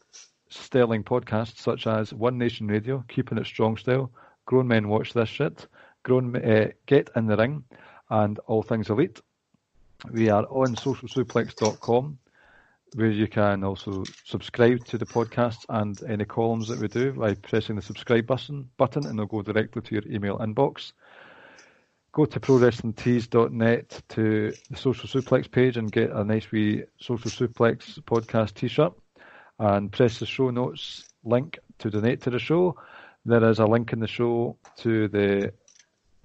sterling podcasts such as One Nation Radio, Keeping It Strong Style, Grown Men Watch This Shit, Get in the Ring, and All Things Elite. We are on socialsuplex.com, where you can also subscribe to the podcasts and any columns that we do by pressing the subscribe button, and they'll go directly to your email inbox. Go to prowrestlingtees.net to the Social Suplex page and get a nice wee Social Suplex podcast t-shirt, and press the show notes link to donate to the show. There is a link in the show to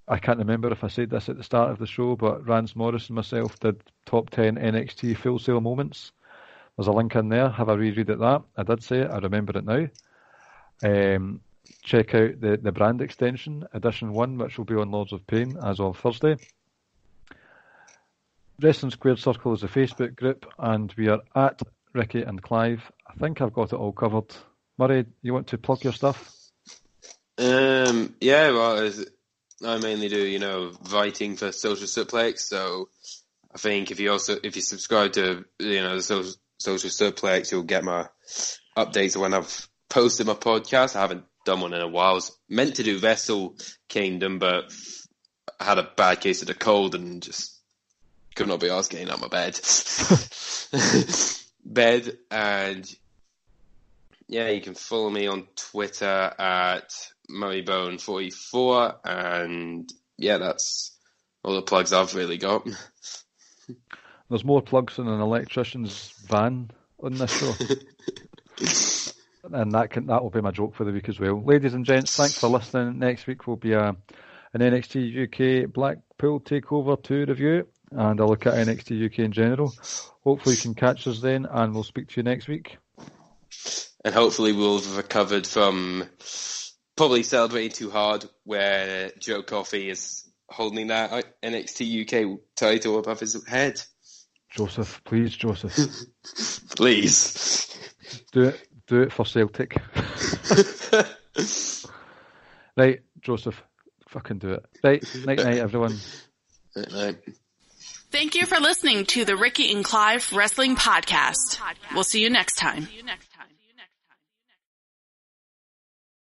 I can't remember if I said this at the start of the show, but Rance Morris and myself did top 10 NXT Full Sail moments. There's a link in there. Have a reread at that. I did say it. I remember it now. Check out the brand extension, edition 1, which will be on Lords of Pain as of Thursday. Wrestling Squared Circle is a Facebook group, and we are at Ricky and Clive. I think I've got it all covered. Murray, you want to plug your stuff? Yeah, well, I mainly do, writing for Social Suplex, so I think if you subscribe to, the Social Suplex, you'll get my updates when I've posted my podcast. I haven't done one in a while. I was meant to do Wrestle Kingdom, but I had a bad case of the cold and just could not be asked getting out of my bed. And yeah, you can follow me on Twitter at MurrayBone44, and yeah, that's all the plugs I've really got. There's more plugs than an electrician's van on this show. And that will be my joke for the week as well. Ladies and gents, thanks for listening. Next week will be an NXT UK Blackpool Takeover 2 review, and a look at NXT UK in general. Hopefully you can catch us then, and we'll speak to you next week. And hopefully we'll have recovered from probably celebrating too hard, where Joe Coffey is holding that NXT UK title above his head. Joseph, please, Joseph. Please. Do it for Celtic. Right, Joseph, fucking do it. Right, night, everyone. Night. Thank you for listening to the Ricky and Clive Wrestling Podcast. We'll see you next time.